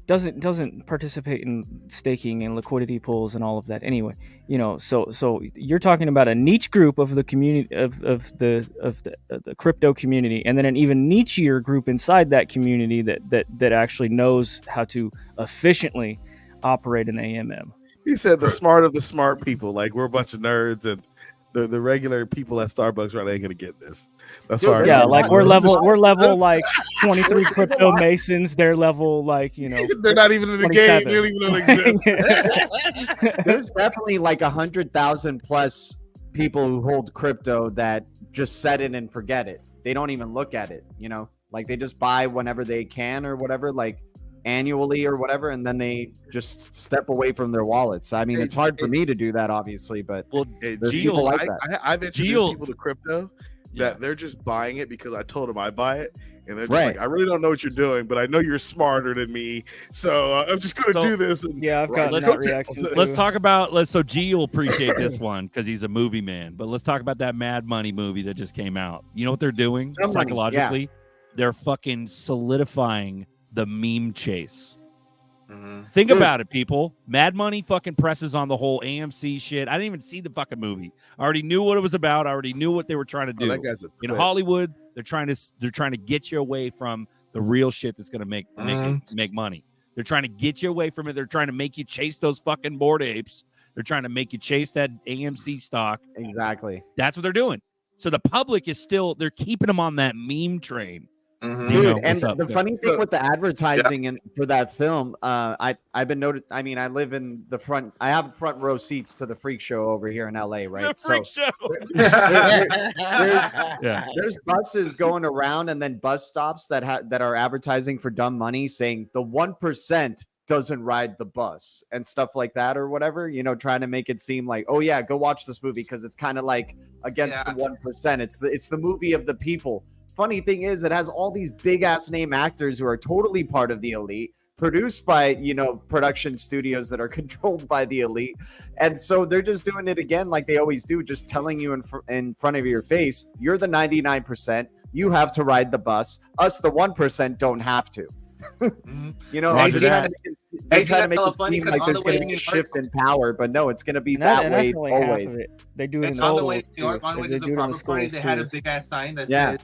Doesn't participate in staking and liquidity pools and all of that anyway, you know. So you're talking about a niche group of the community of the crypto community, and then an even nichier group inside that community that actually knows how to efficiently operate an AMM. He said the smart of the smart people, like we're a bunch of nerds and the regular people at Starbucks right ain't gonna get this. That's why. Yeah, like we're level like 23 crypto masons. They're level like, you know, they're not even in the game. They don't even know they exist. There's definitely like 100,000 plus people who hold crypto that just set it and forget it. They don't even look at it, you know, like they just buy whenever they can or whatever, like annually or whatever, and then they just step away from their wallets. I mean, it's hard for me to do that, obviously, but there's people like that. I've introduced people to crypto that they're just buying it because I told them I buy it, and they're just like, I really don't know what you're doing, but I know you're smarter than me, so I'm just going to do this. And I've gotten that reaction. Let's talk about so G will appreciate this one because he's a movie man. But let's talk about that Mad Money movie that just came out. You know what they're doing psychologically? Yeah. They're fucking solidifying the meme chase. Think about it, people. Mad Money fucking presses on the whole AMC shit. I didn't even see the fucking movie. I already knew what it was about. I already knew what they were trying to do. In Hollywood, they're trying to get you away from the real shit that's going to make money. They're trying to get you away from it. They're trying to make you chase those fucking Bored Apes. They're trying to make you chase that AMC stock. Exactly. That's what they're doing. So the public is they're keeping them on that meme train. Dude, and the funny thing with the advertising and for that film, I've been noted. I mean, I live in the front. I have front row seats to the freak show over here in LA, right? There's buses going around, and then bus stops that are advertising for dumb money, saying the 1% doesn't ride the bus and stuff like that or whatever. You know, trying to make it seem like, oh yeah, go watch this movie because it's kind of like against the 1%. It's the movie of the people. Funny thing is, it has all these big ass name actors who are totally part of the elite produced by, production studios that are controlled by the elite. And so they're just doing it again like they always do, just telling you in front of your face, you're the 99%, you have to ride the bus. Us, the 1%, don't have to. They try to make it seem like there's going to be a shift in power, but no, it's going to be that way always. They do it in on the way schools, to New York, on the way to the proper party, they had a big ass sign that said,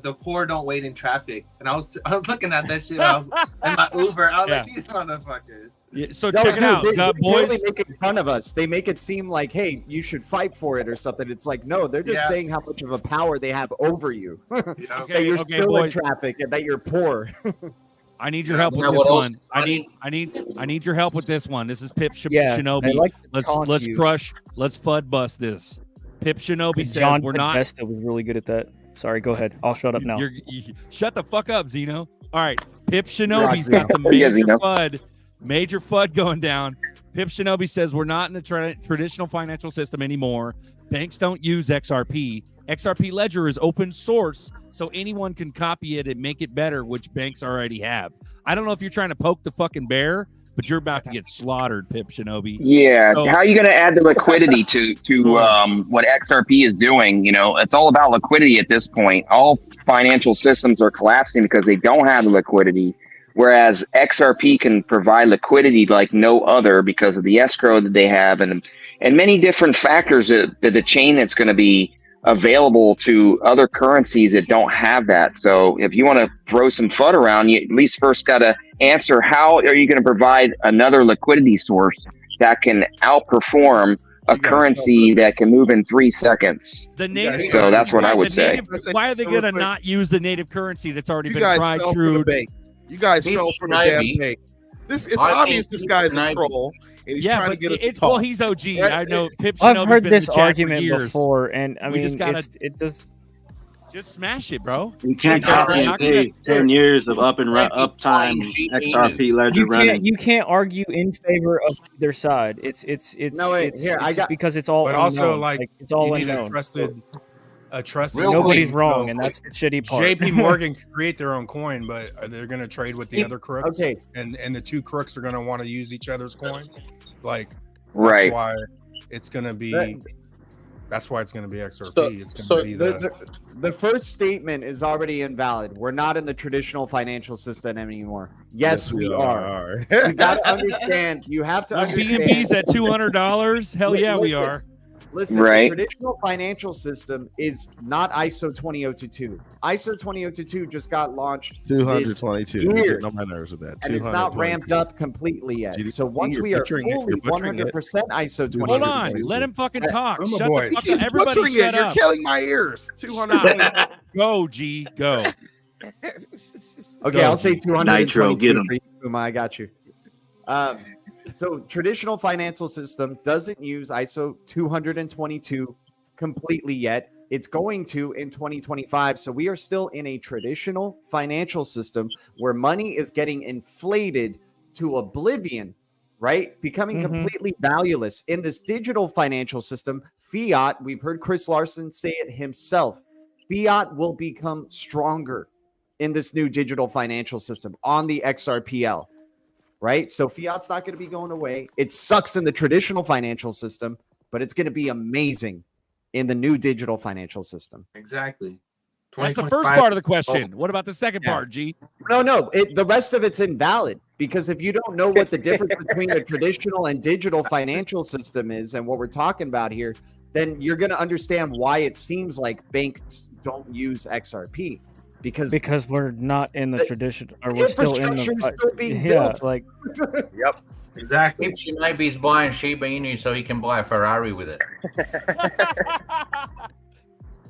"The poor don't wait in traffic." And I was looking at that shit in my Uber. I was like, these motherfuckers. Yeah, so check it out, boys. They making fun of us. They make it seem like, hey, you should fight for it or something. It's like, no, they're just saying how much of a power they have over you. That you're still in traffic and that you're poor. I need your help with this one. I need your help with this one. This is Pip Shinobi. Let's FUD bust this. Pip Shinobi says John we're not. Podesta was really good at that. Sorry, go ahead. I'll shut up now. Shut the fuck up, Zeno. All right, Pip Shinobi's got some major FUD going down. Pip Shinobi says we're not in the traditional financial system anymore. Banks don't use XRP. XRP Ledger is open source, so anyone can copy it and make it better, which banks already have. I don't know if you're trying to poke the fucking bear, but you're about to get slaughtered, Pip Shinobi. Yeah, So- how are you going to add the liquidity to what XRP is doing? It's all about liquidity at this point. All financial systems are collapsing because they don't have the liquidity, whereas XRP can provide liquidity like no other because of the escrow that they have and many different factors that the chain that's going to be available to other currencies that don't have that. So if you want to throw some FUD around, you at least first got to answer, how are you going to provide another liquidity source that can outperform a currency that can move in 3 seconds? So that's what I would say. Why are they going to not use the native currency that's already been guys tried fell for true? the bait. You guys fell for the damn bait. It's obvious this guy's a troll. And he's trying to get us to talk. Well, he's OG. I know Pip I've Shinobi's heard been in this the chat for argument years. before, and I mean, just gotta it does. Just smash it, bro. You can't copy and paste 10 years of uptime XRP ledger running. You can't argue in favor of either side. It's because it's all But unknown. also, like, it's all you need unknown. a trusted. Nobody's source. wrong, and that's the shitty part. JP Morgan can create their own coin, but they're going to trade with the other crooks. Okay. And the two crooks are going to want to use each other's coins. Like, that's Right. why it's going to be. That's why it's going to be XRP. It's going to be the first statement is already invalid. We're not in the traditional financial system anymore. Yes, we are. You got to understand. You have to understand. BNB's at $200. Hell yeah, we are. Listen, Right. the traditional financial system is not ISO 20022. ISO 20022 just got launched 222. this year, Get on my nerves with that. and it's not ramped up completely yet. So once we are fully 100% ISO 20022. Hold on. Let him fucking talk. Shut boy. the fuck He's up. Everybody butchering shut it. You're up. killing my ears. 200. Go, G. Go. Okay, I'll say 200. Nitro, get him. I got you. So traditional financial system doesn't use ISO 222 completely yet. It's going to in 2025. So we are still in a traditional financial system where money is getting inflated to oblivion, right? Becoming completely valueless. In this digital financial system, fiat, we've heard Chris Larson say it himself, fiat will become stronger in this new digital financial system on the XRPL. Right? So fiat's not going to be going away. It sucks in the traditional financial system, but it's going to be amazing in the new digital financial system. Exactly. That's the first part of the question. What about the second part, G? No. The rest of it's invalid, because if you don't know what the difference between the traditional and digital financial system is and what we're talking about here, then you're going to understand why it seems like banks don't use XRP. Because we're not in the tradition, or we're still in the still being built. like Yep, exactly. If Shinobi's buying Shiba Inu so he can buy a Ferrari with it.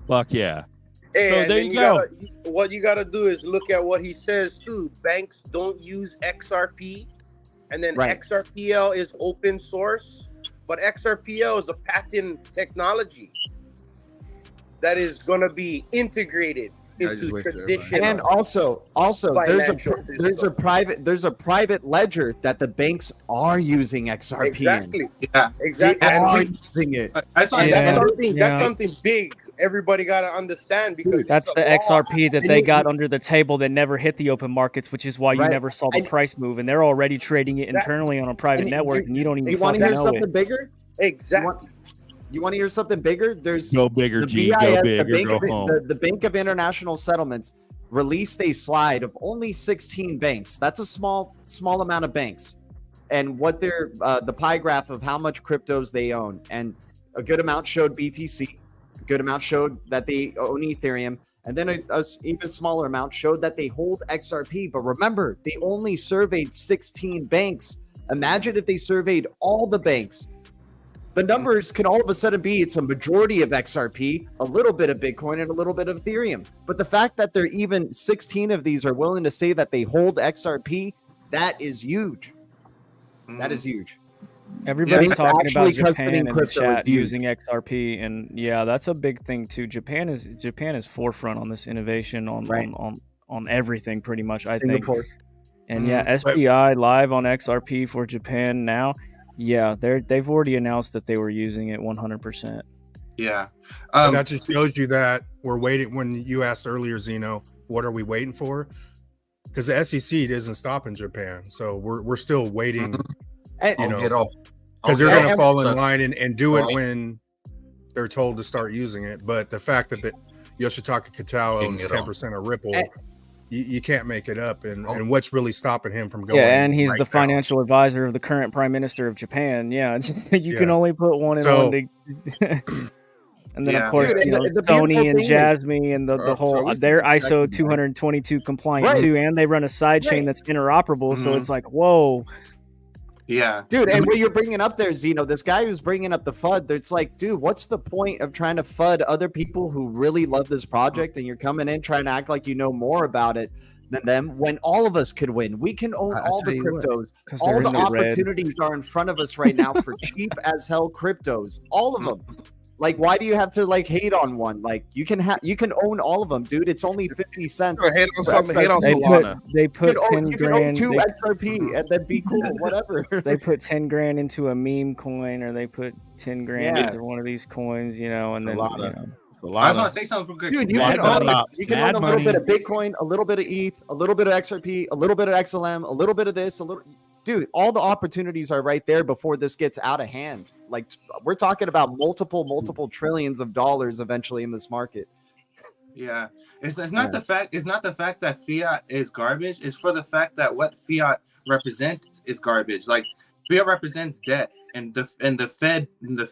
Fuck yeah. Hey, So and there then you go. what you gotta do is look at what he says too. Banks don't use XRP, and then Right. XRPL is open source, but XRPL is a patent technology that is gonna be integrated into traditional. And also there's a private ledger that the banks are using XRP Exactly. in. Yeah, exactly. They are And using it. That's that's something big everybody got to understand because that's the XRP that they got under the table that never hit the open markets, which is why you never saw the price move. And they're already trading it internally on a private network, and you don't even want to hear know something it. bigger? Exactly. You want to hear something bigger? There's go bigger, the G. BIS, Go bigger. Go the home. The Bank of International Settlements released a slide of only 16 banks. That's a small amount of banks, and what they're the pie graph of how much cryptos they own, and a good amount showed BTC, a good amount showed that they own Ethereum, and then a even smaller amount showed that they hold XRP. But remember, they only surveyed 16 banks. Imagine if they surveyed all the banks. The numbers could all of a sudden be it's a majority of XRP, a little bit of Bitcoin, and a little bit of Ethereum. But the fact that they're even 16 of these are willing to say that they hold XRP, that is huge. That is huge. Everybody's talking about actually Japan custodying in the crypto chat is huge. using XRP, and yeah, that's a big thing too. Japan is forefront on this innovation on everything pretty much. I think. And yeah, SPI live on XRP for Japan now. Yeah, they've already announced that they were using it 100%. Yeah, and that just shows you that we're waiting. When you asked earlier, Zeno, what are we waiting for? Because the SEC isn't stopping Japan, so we're still waiting. You know, because they're going to fall in line and do it when they're told to start using it. But the fact that Yoshitaka Kitao owns 10% of Ripple, you can't make it up. And what's really stopping him from going? Yeah, and he's the financial advisor of the current prime minister of Japan. Yeah, it's just, you can only put one in one. And then of course, Sony and Jasmine and the whole they're ISO 222 compliant too, and they run a side chain that's interoperable. So it's like, whoa. Yeah, dude, and what you're bringing up there, Zeno, this guy who's bringing up the FUD, it's like, dude, what's the point of trying to FUD other people who really love this project, and you're coming in trying to act like you know more about it than them when all of us could win? We can own all the cryptos. All the opportunities are in front of us right now for cheap as hell cryptos. All of them. Like, why do you have to hate on one? Like, you can own all of them, dude. It's only 50 cents. Hate on something. Hate on Solana. They put 10 grand. You can own 2 XRP and then be cool. Whatever. They put 10 grand into a meme coin, or they put 10 grand into one of these coins, and then. I just want to say something real quick. Dude, you can own a little bit of Bitcoin, a little bit of ETH, a little bit of XRP, a little bit of XLM, a little bit of this, Dude, all the opportunities are right there before this gets out of hand. Like, we're talking about multiple trillions of dollars eventually in this market. Yeah, it's not the fact. It's not the fact that fiat is garbage. It's for the fact that what fiat represents is garbage. Like, fiat represents debt, and the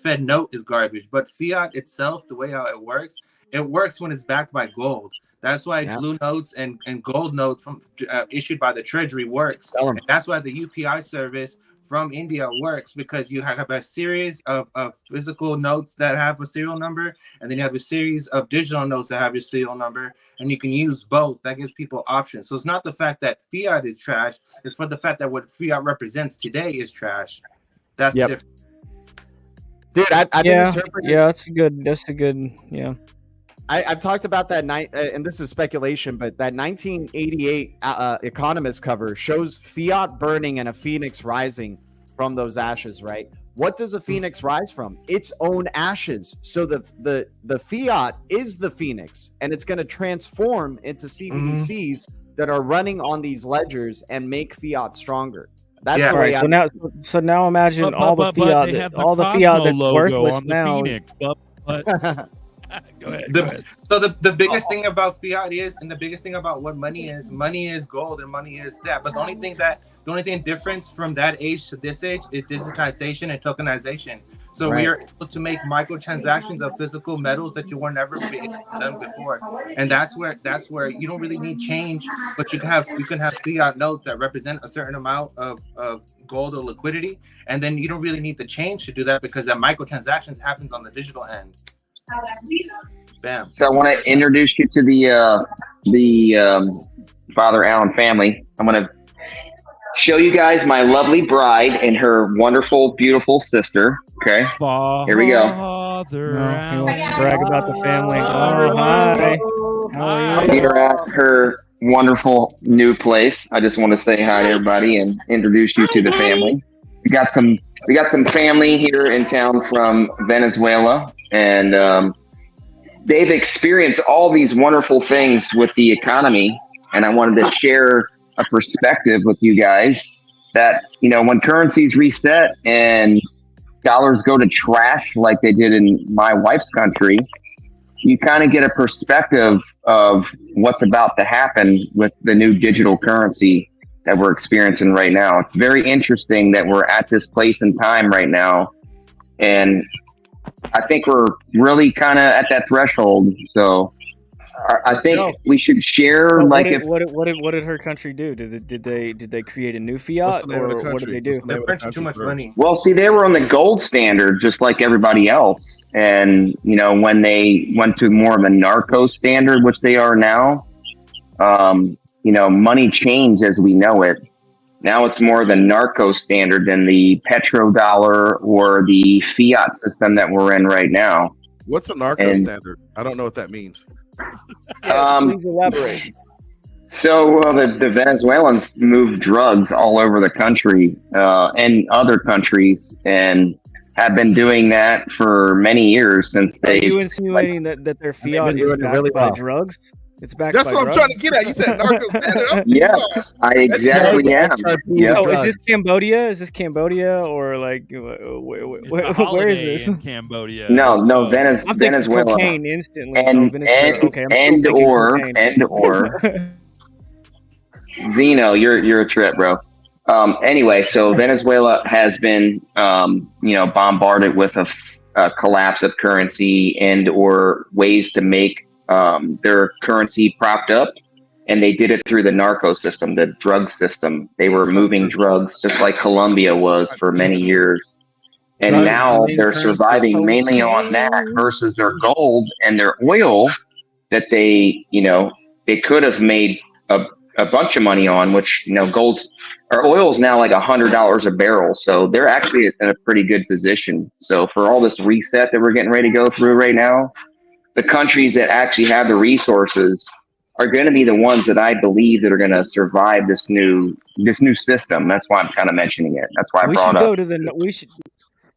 Fed note is garbage. But fiat itself, the way how it works when it's backed by gold. That's why blue notes and gold notes from issued by the Treasury works. And that's why the UPI service from India works, because you have a series of physical notes that have a serial number, and then you have a series of digital notes that have your serial number, and you can use both. That gives people options. So it's not the fact that fiat is trash. It's for the fact that what fiat represents today is trash. That's the difference. Dude, I've been interpreting. Yeah, that's a good. Yeah. I've talked about that night, and this is speculation, but that 1988 Economist cover shows fiat burning and a phoenix rising from those ashes, right? What does a phoenix rise from? Its own ashes. So the fiat is the phoenix, and it's going to transform into CBDCs that are running on these ledgers and make fiat stronger. That's the way. So now imagine all the fiat that's worthless now. Go ahead. So the biggest thing about fiat is, and the biggest thing about what money is gold, and money is that. But the only thing difference from that age to this age is digitization and tokenization. So we are able to make microtransactions of physical metals that you were never done before, and that's where you don't really need change, but you can have fiat notes that represent a certain amount of gold or liquidity, and then you don't really need the change to do that, because that microtransactions happens on the digital end. Bam. So I want to introduce you to the Father Allen family. I'm going to show you guys my lovely bride and her wonderful, beautiful sister. Okay, here we go. He wants to brag about the family. Oh, hi. How are you? We're at her wonderful new place. I just want to say hi to everybody and introduce you to the family. We got some family here in town from Venezuela, and they've experienced all these wonderful things with the economy, and I wanted to share a perspective with you guys that, you know, when currencies reset and dollars go to trash like they did in my wife's country, you kind of get a perspective of what's about to happen with the new digital currency that we're experiencing right now. It's very interesting that we're at this place in time right now, and I think we're really kind of at that threshold. So I think we should share. What like, what did her country do? Did they create a new fiat, or what did they do? They printed too much money. Well, see, they were on the gold standard, just like everybody else. And, you know, when they went to more of a narco standard, which they are now, you know, money changed as we know it. Now it's more the narco standard than the petrodollar or the fiat system that we're in right now. What's a narco standard? I don't know what that means. Yes, please elaborate. So the Venezuelans moved drugs all over the country and other countries, and have been doing that for many years since Are they. you insinuating that their fiat is backed by drugs? It's backed That's by what drugs? I'm trying to get at. You said narco standard. Yes, I exactly am. Yeah. Oh, is this Cambodia? Is this Cambodia or like where is this? In Cambodia. No, I'm thinking Venezuela. cocaine instantly. And Venezuela. Okay, I'm and still thinking or cocaine. and or Zeno, you're a trip, bro. Anyway, so Venezuela has been you know, bombarded with a collapse of currency and or ways to make their currency propped up, and they did it through the narco system, the drug system. They were moving drugs just like Colombia was for many years, and now they're surviving mainly on that versus their gold and their oil that they, you know, they could have made a bunch of money on, which, you know, oil is now like $100 a barrel, so they're actually in a pretty good position. So for all this reset that we're getting ready to go through right now, the countries that actually have the resources are going to be the ones that I believe that are going to survive this new system. That's why I'm kind of mentioning it. That's why I brought up.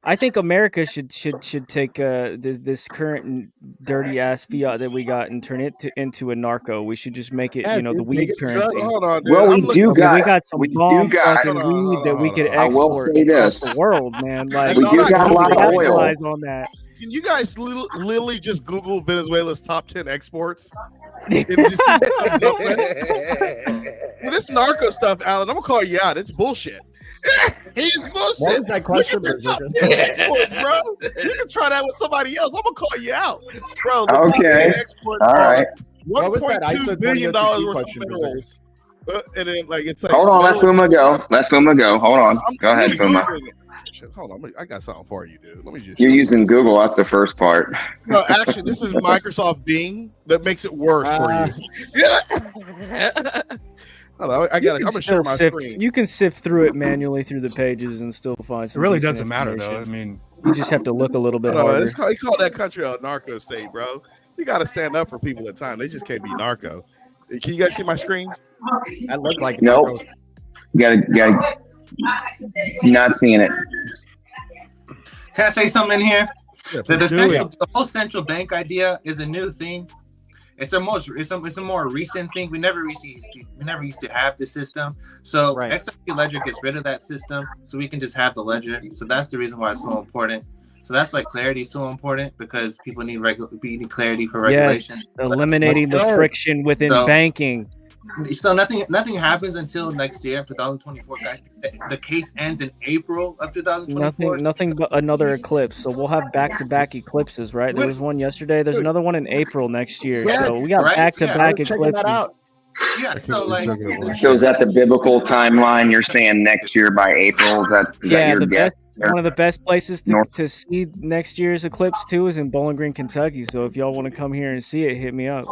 I think America should take this current dirty ass fiat that we got and turn it into a narco. We should just make it, you know, the weed currency. Hold on, dude. Well, we do got some bomb fucking weed that we could export across the world, man. Like, we do got a lot of oil on that. Can you guys literally just Google Venezuela's top 10 exports? This narco stuff, Alan, I'm gonna call you out. It's bullshit. He's bullshit. What was that question? Look at the top 10 exports, bro. You can try that with somebody else. I'm gonna call you out, bro. The top 10 exports. All right. What was that $1.2 billion worth of minerals. And then, like, it's like, hold on, let Fuma go. Hold on. Go ahead, Fuma. Hold on, I got something for you, dude. Let me just. You're using Google. That's the first part. No, actually, this is Microsoft Bing that makes it worse for you. Hold on, I'm gonna share my screen. You can sift through it manually through the pages and still find some. It really decent doesn't matter, though. information. I mean, you just have to look a little bit harder. He called that country a narco state, bro. You got to stand up for people at times. They just can't be narco. Can you guys see my screen? That looks like nope. You gotta. Not seeing it. Can I say something in here? Yeah, The whole central bank idea is a new thing. It's a more recent thing. We never used to have this system. So XRP Ledger gets rid of that system, so we can just have the ledger. So that's the reason why it's so important. So that's why clarity is so important, because people need clarity for regulation. Yes, eliminating the friction within banking. So nothing happens until next year, 2024. The case ends in April of 2024. Nothing but another eclipse. So we'll have back-to-back eclipses, right? There was one yesterday. There's another one in April next year. Yes, so we got back-to-back eclipses. Yeah. So like. So is that the biblical timeline? You're saying next year by April? Is that your guess? One of the best places to see next year's eclipse too is in Bowling Green, Kentucky. So if y'all want to come here and see it, hit me up.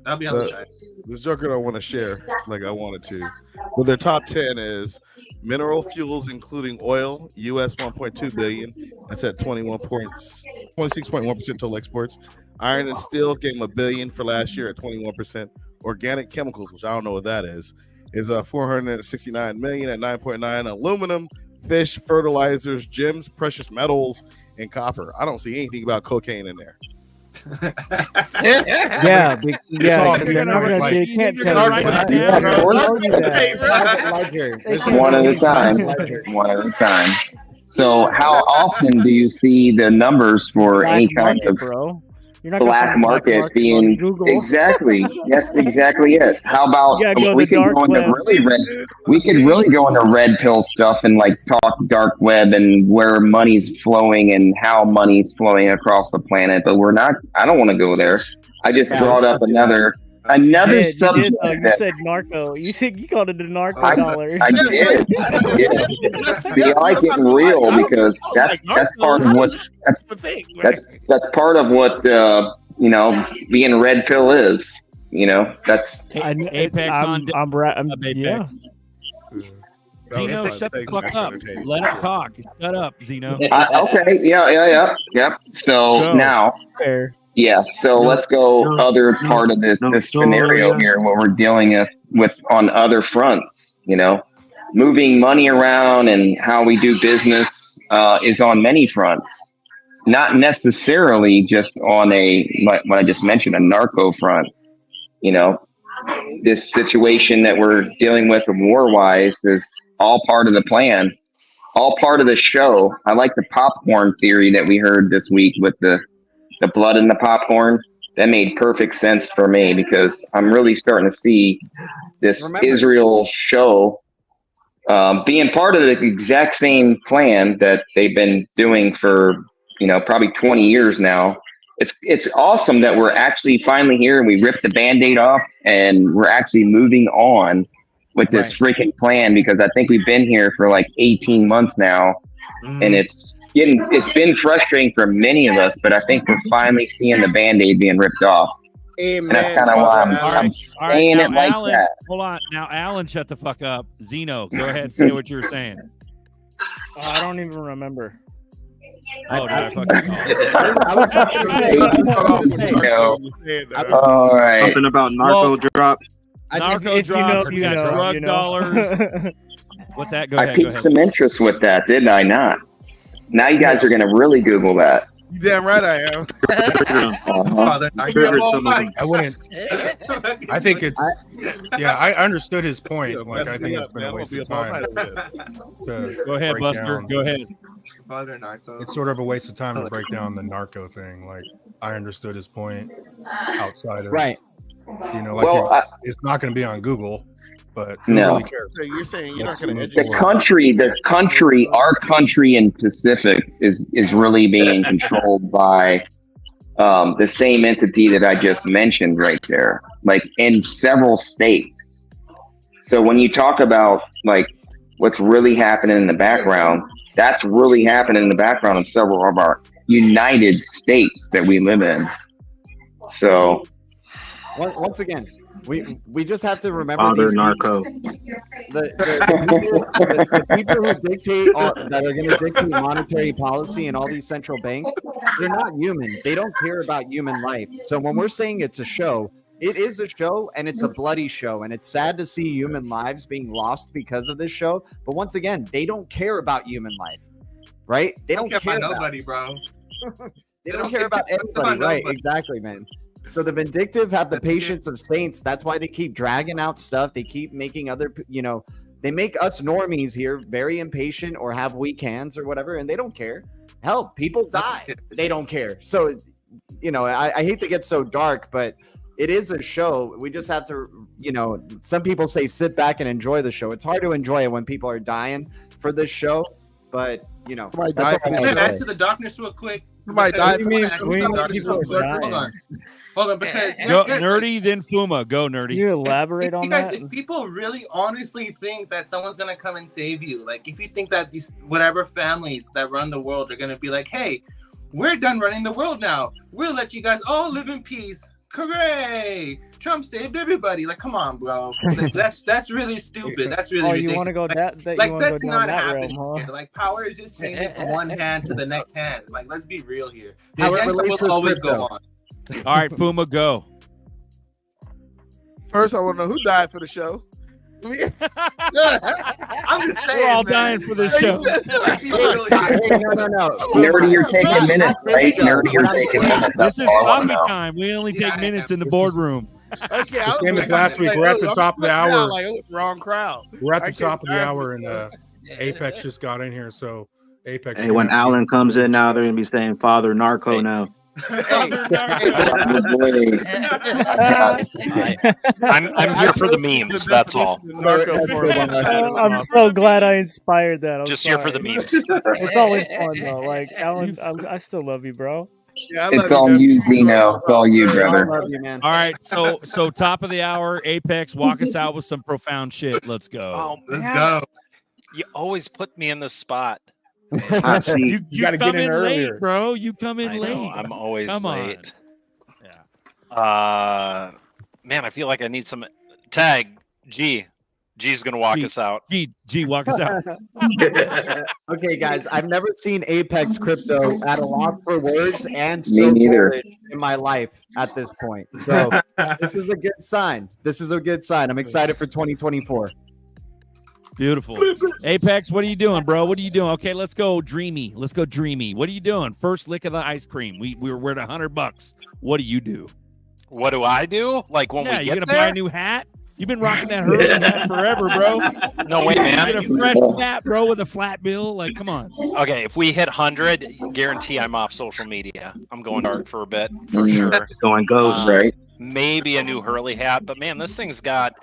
I'll be on the side. This Joker don't want to share like I wanted to. But their top 10 is mineral fuels, including oil, US 1.2 billion. That's at 26.1% total exports. Iron and steel gave them $1 billion for last year at 21%. Organic chemicals, which I don't know what that is 469 million at 9.9. Aluminum, fish, fertilizers, gems, precious metals, and copper. I don't see anything about cocaine in there. Yeah, because they're not gonna. They can't tell you that. One at a time. One at a time. So, how often do you see the numbers for any kind of black market being exactly? That's exactly it. How about we could go into really red? We could really go into red pill stuff and like talk dark web and where money's flowing and how money's flowing across the planet. But we're not. I don't want to go there. I just brought up another subject. You said narco. You called it the narco dollar. I did. See, I like getting real because that's part of what that's part of what being red pill is. That's Apex on yeah. Zeno, shut the fuck up. Let him talk. Shut up, Zeno. Okay. Yeah. So now. Fair. Yeah, so let's go other part of this scenario here, what we're dealing with on other fronts. Moving money around and how we do business is on many fronts, not necessarily just on what I just mentioned, a narco front. This situation that we're dealing with war-wise is all part of the plan, all part of the show. I like the popcorn theory that we heard this week with the blood in the popcorn. That made perfect sense for me because I'm really starting to see this Israel show being part of the exact same plan that they've been doing for probably 20 years now. It's awesome that we're actually finally here and we ripped the Band-Aid off and we're actually moving on with this freaking plan, because I think we've been here for like 18 months now, and it's been frustrating for many of us, but I think we're finally seeing the Band-Aid being ripped off. Amen. And that's kind of why I'm saying it like Alan, that. Hold on. Now, Alan, shut the fuck up. Zeno, go ahead and say what you were saying. I don't even remember. Oh, did I fucking All right. Something about narco drop. Narco drops, you got drug dollars. What's that? Go I ahead. piqued some interest with that, didn't I not? Now you guys are going to really Google that. You damn right I am. I wouldn't. I think it's. Yeah, I understood his point. Like, I think it's been a waste of time. Go ahead, Buster. Go ahead. It's sort of a waste of time to break down the narco thing. Like, I understood his point outside of it's not going to be on Google. But who really cares? So you're saying you're not going to our country in Pacific is really being controlled by the same entity that I just mentioned right there, like in several states. So when you talk about like what's really happening in the background, that's really happening in the background in several of our United States that we live in. So once again, we just have to remember these narco. The people who dictate that are going to dictate monetary policy and all these central banks, they're not human. They don't care about human life. So when we're saying it's a show, it is a show, and it's a bloody show, and it's sad to see human lives being lost because of this show. But once again, they don't care about human life, right? They don't care about nobody, bro. They don't care about anybody, right? Exactly, man. So the vindictive have the patience of saints. That's why they keep dragging out stuff. They keep making they make us normies here very impatient or have weak hands or whatever, and they don't care. Hell, people die. They don't care. So, I hate to get so dark, but it is a show. We just have to, some people say sit back and enjoy the show. It's hard to enjoy it when people are dying for this show, but, that's all back to the darkness real quick. Hold on, because go Nerdy, then Fuma. Go Nerdy. You elaborate on that. If people really honestly think that someone's gonna come and save you, like if you think that these whatever families that run the world are gonna be like, hey, we're done running the world now. We'll let you guys all live in peace. Hooray! Trump saved everybody. Like, come on, bro. That's really stupid. That's really ridiculous. You want to go that's not happening. Huh? Like, power is just changing from one hand to the next hand. Like, let's be real here. The agenda will always go on. All right, Fuma, go. First, I want to know who died for the show. I'm I'm just saying, We're all man. dying for this show. No. Nerdy, you're taking minutes, right? Nerdy, you're taking minutes. This That's is all I want to coffee know. time. We only take minutes in the boardroom. Okay, The same as last week. We're at the top of the hour. Wrong crowd. We're at the top of the hour, and Apex just got in here. So Apex. Hey, when Alan comes in now, they're gonna be saying Father Narco now. I'm here for the memes. That's all. I'm so glad I inspired that. I'm Just sorry. here for the memes. It's always fun though. Like Alan, I still love you, bro. It's all you, Zeno. It's all you, brother. All right, so top of the hour, Apex, walk us out with some profound shit. Let's go. Oh, Let's man. go. You always put me in this spot. You gotta come get in in late, earlier. bro. You come in I know, late. I'm always Come on. late. Yeah. Man, I feel like I need some tag. G's gonna walk us out. G, walk us out. Okay, guys, I've never seen Apex Crypto at a loss for words and Me so neither. bullish in my life at this point. So this is a good sign. This is a good sign. I'm excited for 2024. Beautiful. Apex, what are you doing, bro? What are you doing? Okay, let's go dreamy. Let's go dreamy. What are you doing? First lick of the ice cream. We're at $100. What do you do? What do I do? Like when we Yeah, get you gonna there? buy a new hat? You've been rocking that Hurley hat forever, bro. No way, man. Get a fresh hat, bro, with a flat bill. Like, come on. Okay, if we hit 100, guarantee I'm off social media. I'm going dark for a bit, for sure. Going ghost. Right. Maybe a new Hurley hat, but man, this thing's got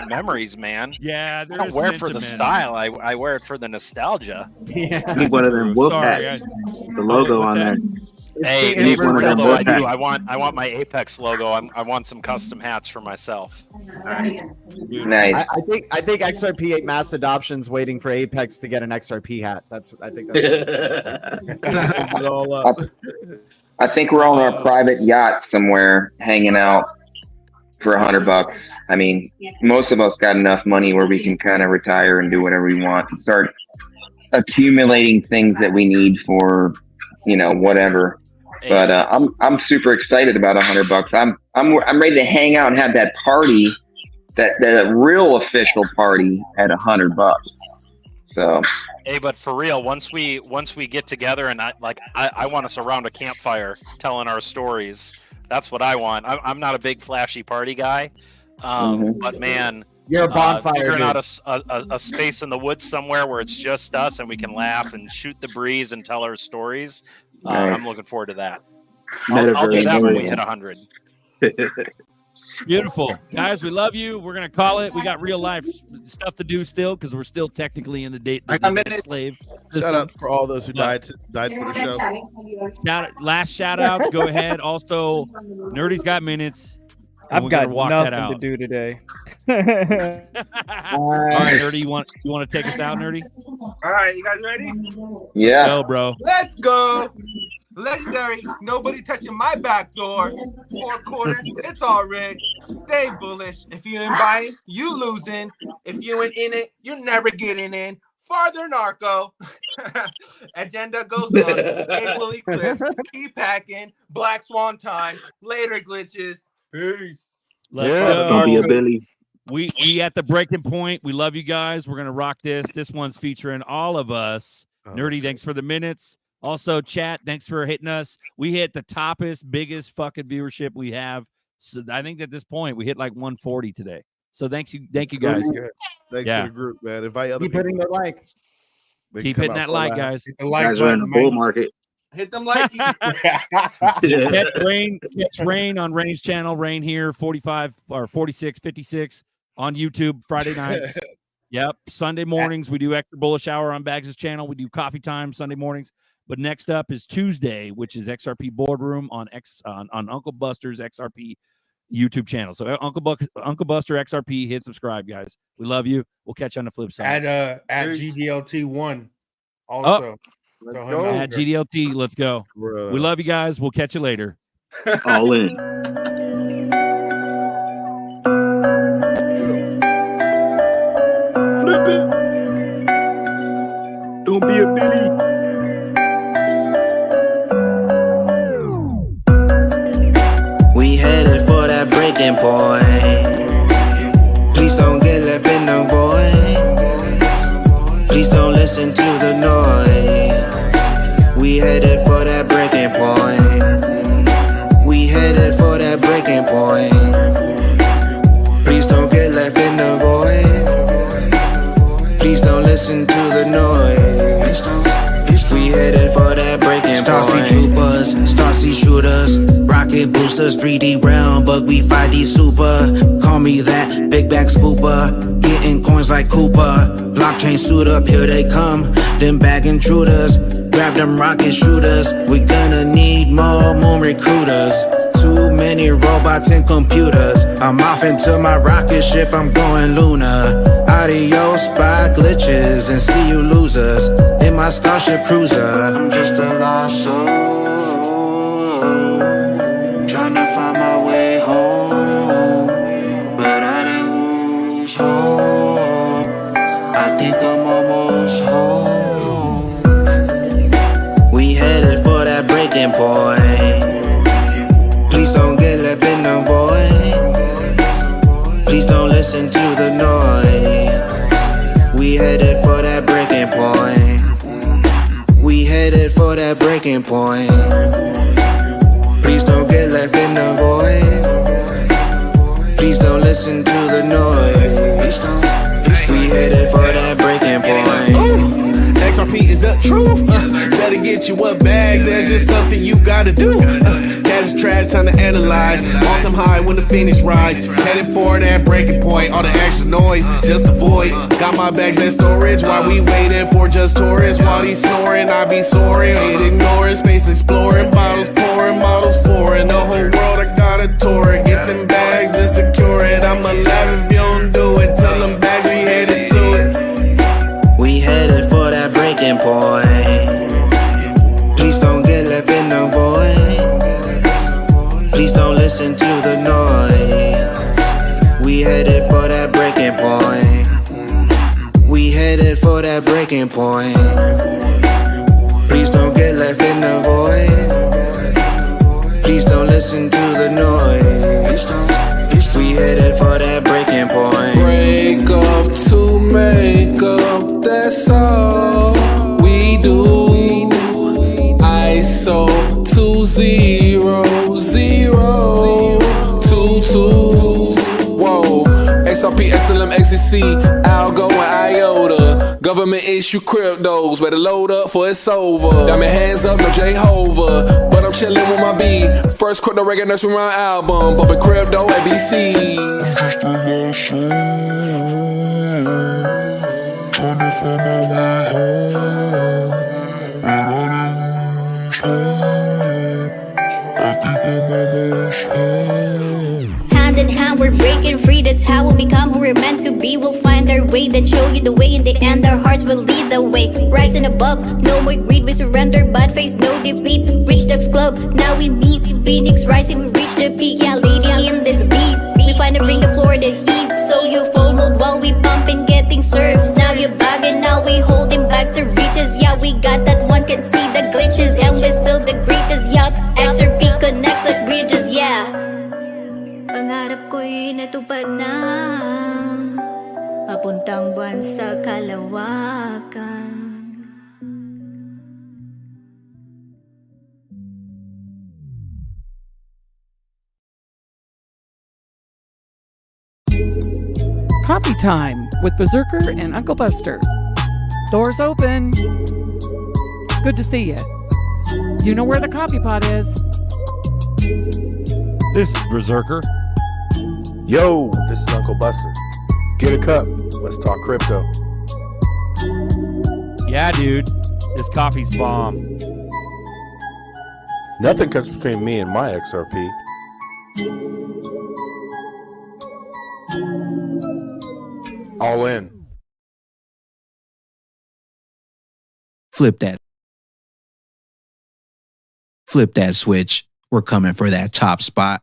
memories, man. Yeah, I don't wear it for the style. I wear it for the nostalgia. Yeah. I need one of them whoop Sorry, hats. The logo What's on that? there. Hey, Need one of them although I whoop do. hats. I want my Apex logo. I want some custom hats for myself. Nice. I think XRP mass adoption's waiting for Apex to get an XRP hat. I think that's all up. I think we're on our private yacht somewhere, hanging out for $100. I mean, most of us got enough money where we can kind of retire and do whatever we want and start accumulating things that we need for, whatever. But I'm super excited about $100. I'm ready to hang out and have that party, that real official party at $100. So. Hey, but for real, once we get together and I want us around a campfire telling our stories. That's what I want. I'm not a big flashy party guy, but man, you're a bonfire. Figuring out a space in the woods somewhere where it's just us and we can laugh and shoot the breeze and tell our stories. Nice. I'm looking forward to that. I'll do that when we hit 100. Beautiful. Guys, we love you. We're going to call it. We got real life stuff to do still because we're still technically in the date slave system. Shout out for all those who died for the show. Last shout outs. Go ahead. Also, Nerdy's got minutes. I've got nothing to do today. All right, Nerdy, you want to take us out, Nerdy? All right, you guys ready? Yeah. Go, bro. Let's go. Legendary. Nobody touching my back door. Fourth quarter. It's all red. Stay bullish. If you ain't buying, you losing. If you ain't in it, you're never getting in. Farther narco. Agenda goes on. April eclipse. Keep packing. Black Swan time. Later glitches. Peace. Let's go. Don't be a Billy. We at the breaking point. We love you guys. We're gonna rock this. This one's featuring all of us. Nerdy, thanks for the minutes. Also, chat, thanks for hitting us. We hit the biggest fucking viewership we have. So I think at this point we hit like 140 today. So thank you guys. Thanks to the group, man. Invite other Keep people. hitting the like. Keep hitting that like, guys. Hit the like Guys are in the button, bull man. market. Hit them like Catch Rain on Rain's channel. Rain here, 45 or 46, 56 on YouTube Friday nights. Yep. Sunday mornings we do extra bullish hour on Bags' channel. We do coffee time Sunday mornings. But next up is Tuesday, which is XRP Boardroom on Uncle Buster's XRP YouTube channel. So Uncle Buster XRP, hit subscribe, guys. We love you. We'll catch you on the flip side. At GDLT1 also. At GDLT, let's go. We love you guys. We'll catch you later. All in. Don't be a Billy. We headed for that breaking point. Please don't get left in the void. Please don't listen to the noise. We headed for that breaking point. We headed for that breaking point. Please don't get left in the void. Please don't listen to the noise. We headed for that breaking point. Starsea troopers, Starsea shooters, rocket boosters, 3D realm, but we 5D super. Call me that big bag scooper, getting coins like Cooper. Blockchain suit up, here they come, them bag intruders. Grab them rocket shooters, we gonna need more moon recruiters. Too many robots and computers. I'm off into my rocket ship, I'm going lunar. Adios, bye glitches, and see you losers. In my Starship Cruiser, I'm just a lost soul, trying to find my way home, but I didn't lose hope. I think I'm almost home. We headed for that breaking point. Please don't get left in the void. Please don't listen to the noise. We headed for that breaking point. We headed for that breaking point. Please don't get left in the void. Please don't listen to the noise. We headed for that breaking point. XRP is the truth. Better get you a bag. That's just something you gotta do. Cash is trash, time to analyze. All-time high when the Phoenix rise. Headed for that breaking point. All the extra noise, just avoid. Got my bags in storage while we waiting for just tourists. While he's snoring, I be soaring. Ain't ignoring, space exploring. Bottles pouring, models foreign. The whole world, I gotta tour it. Get them bags and secure it. I'm alive if you don't do it. Tell them bags we headed to it. We headed for that breaking point. Please don't get left in the void. Please don't listen to the noise. We headed for that breaking point. We headed for that breaking point. Please don't get left in the void. Please don't listen to the noise. We headed for that breaking point. Break up to make up, that's all we do. ISO 200022. Whoa, XRP, XLM, XCC, Algo, and IOTA. Government issue cryptos, better load up for it's over. Got my hands up, no Jehovah, but I'm chillin' with my beat. First crypto reggae nursery rhyme album, bumpin' crypto at DC's. Tryna find my way home, but I think I'm almost home. Hand in hand, we're breaking free. That's how we'll become who we're meant to be. We'll find our way, then show you the way. In the end, our hearts will lead the way. Rising above, no more greed. We surrender, but face no defeat. Rich Ducks Club, now we meet. Phoenix rising, we reach the peak. Yeah, lady in this beat. We find a ring the floor, the heat. So you fold while we pumping, getting serves. Now you bagging, now we holding bags to reaches. Yeah, we got that one, can see the glitches. And we're still the greatest. Yeah, XRP connects the bridges. Yeah. Pangarap ko'y natupad na, papuntang buwan sa kalawakan. Coffee time with Berserker and Uncle Buster. Doors open. Good to see you. You know where the coffee pot is. This is Berserker. Yo, this is Uncle Buster. Get a cup. Let's talk crypto. Yeah, dude. This coffee's bomb. Nothing comes between me and my XRP. All in. Flip that. Flip that switch. We're coming for that top spot.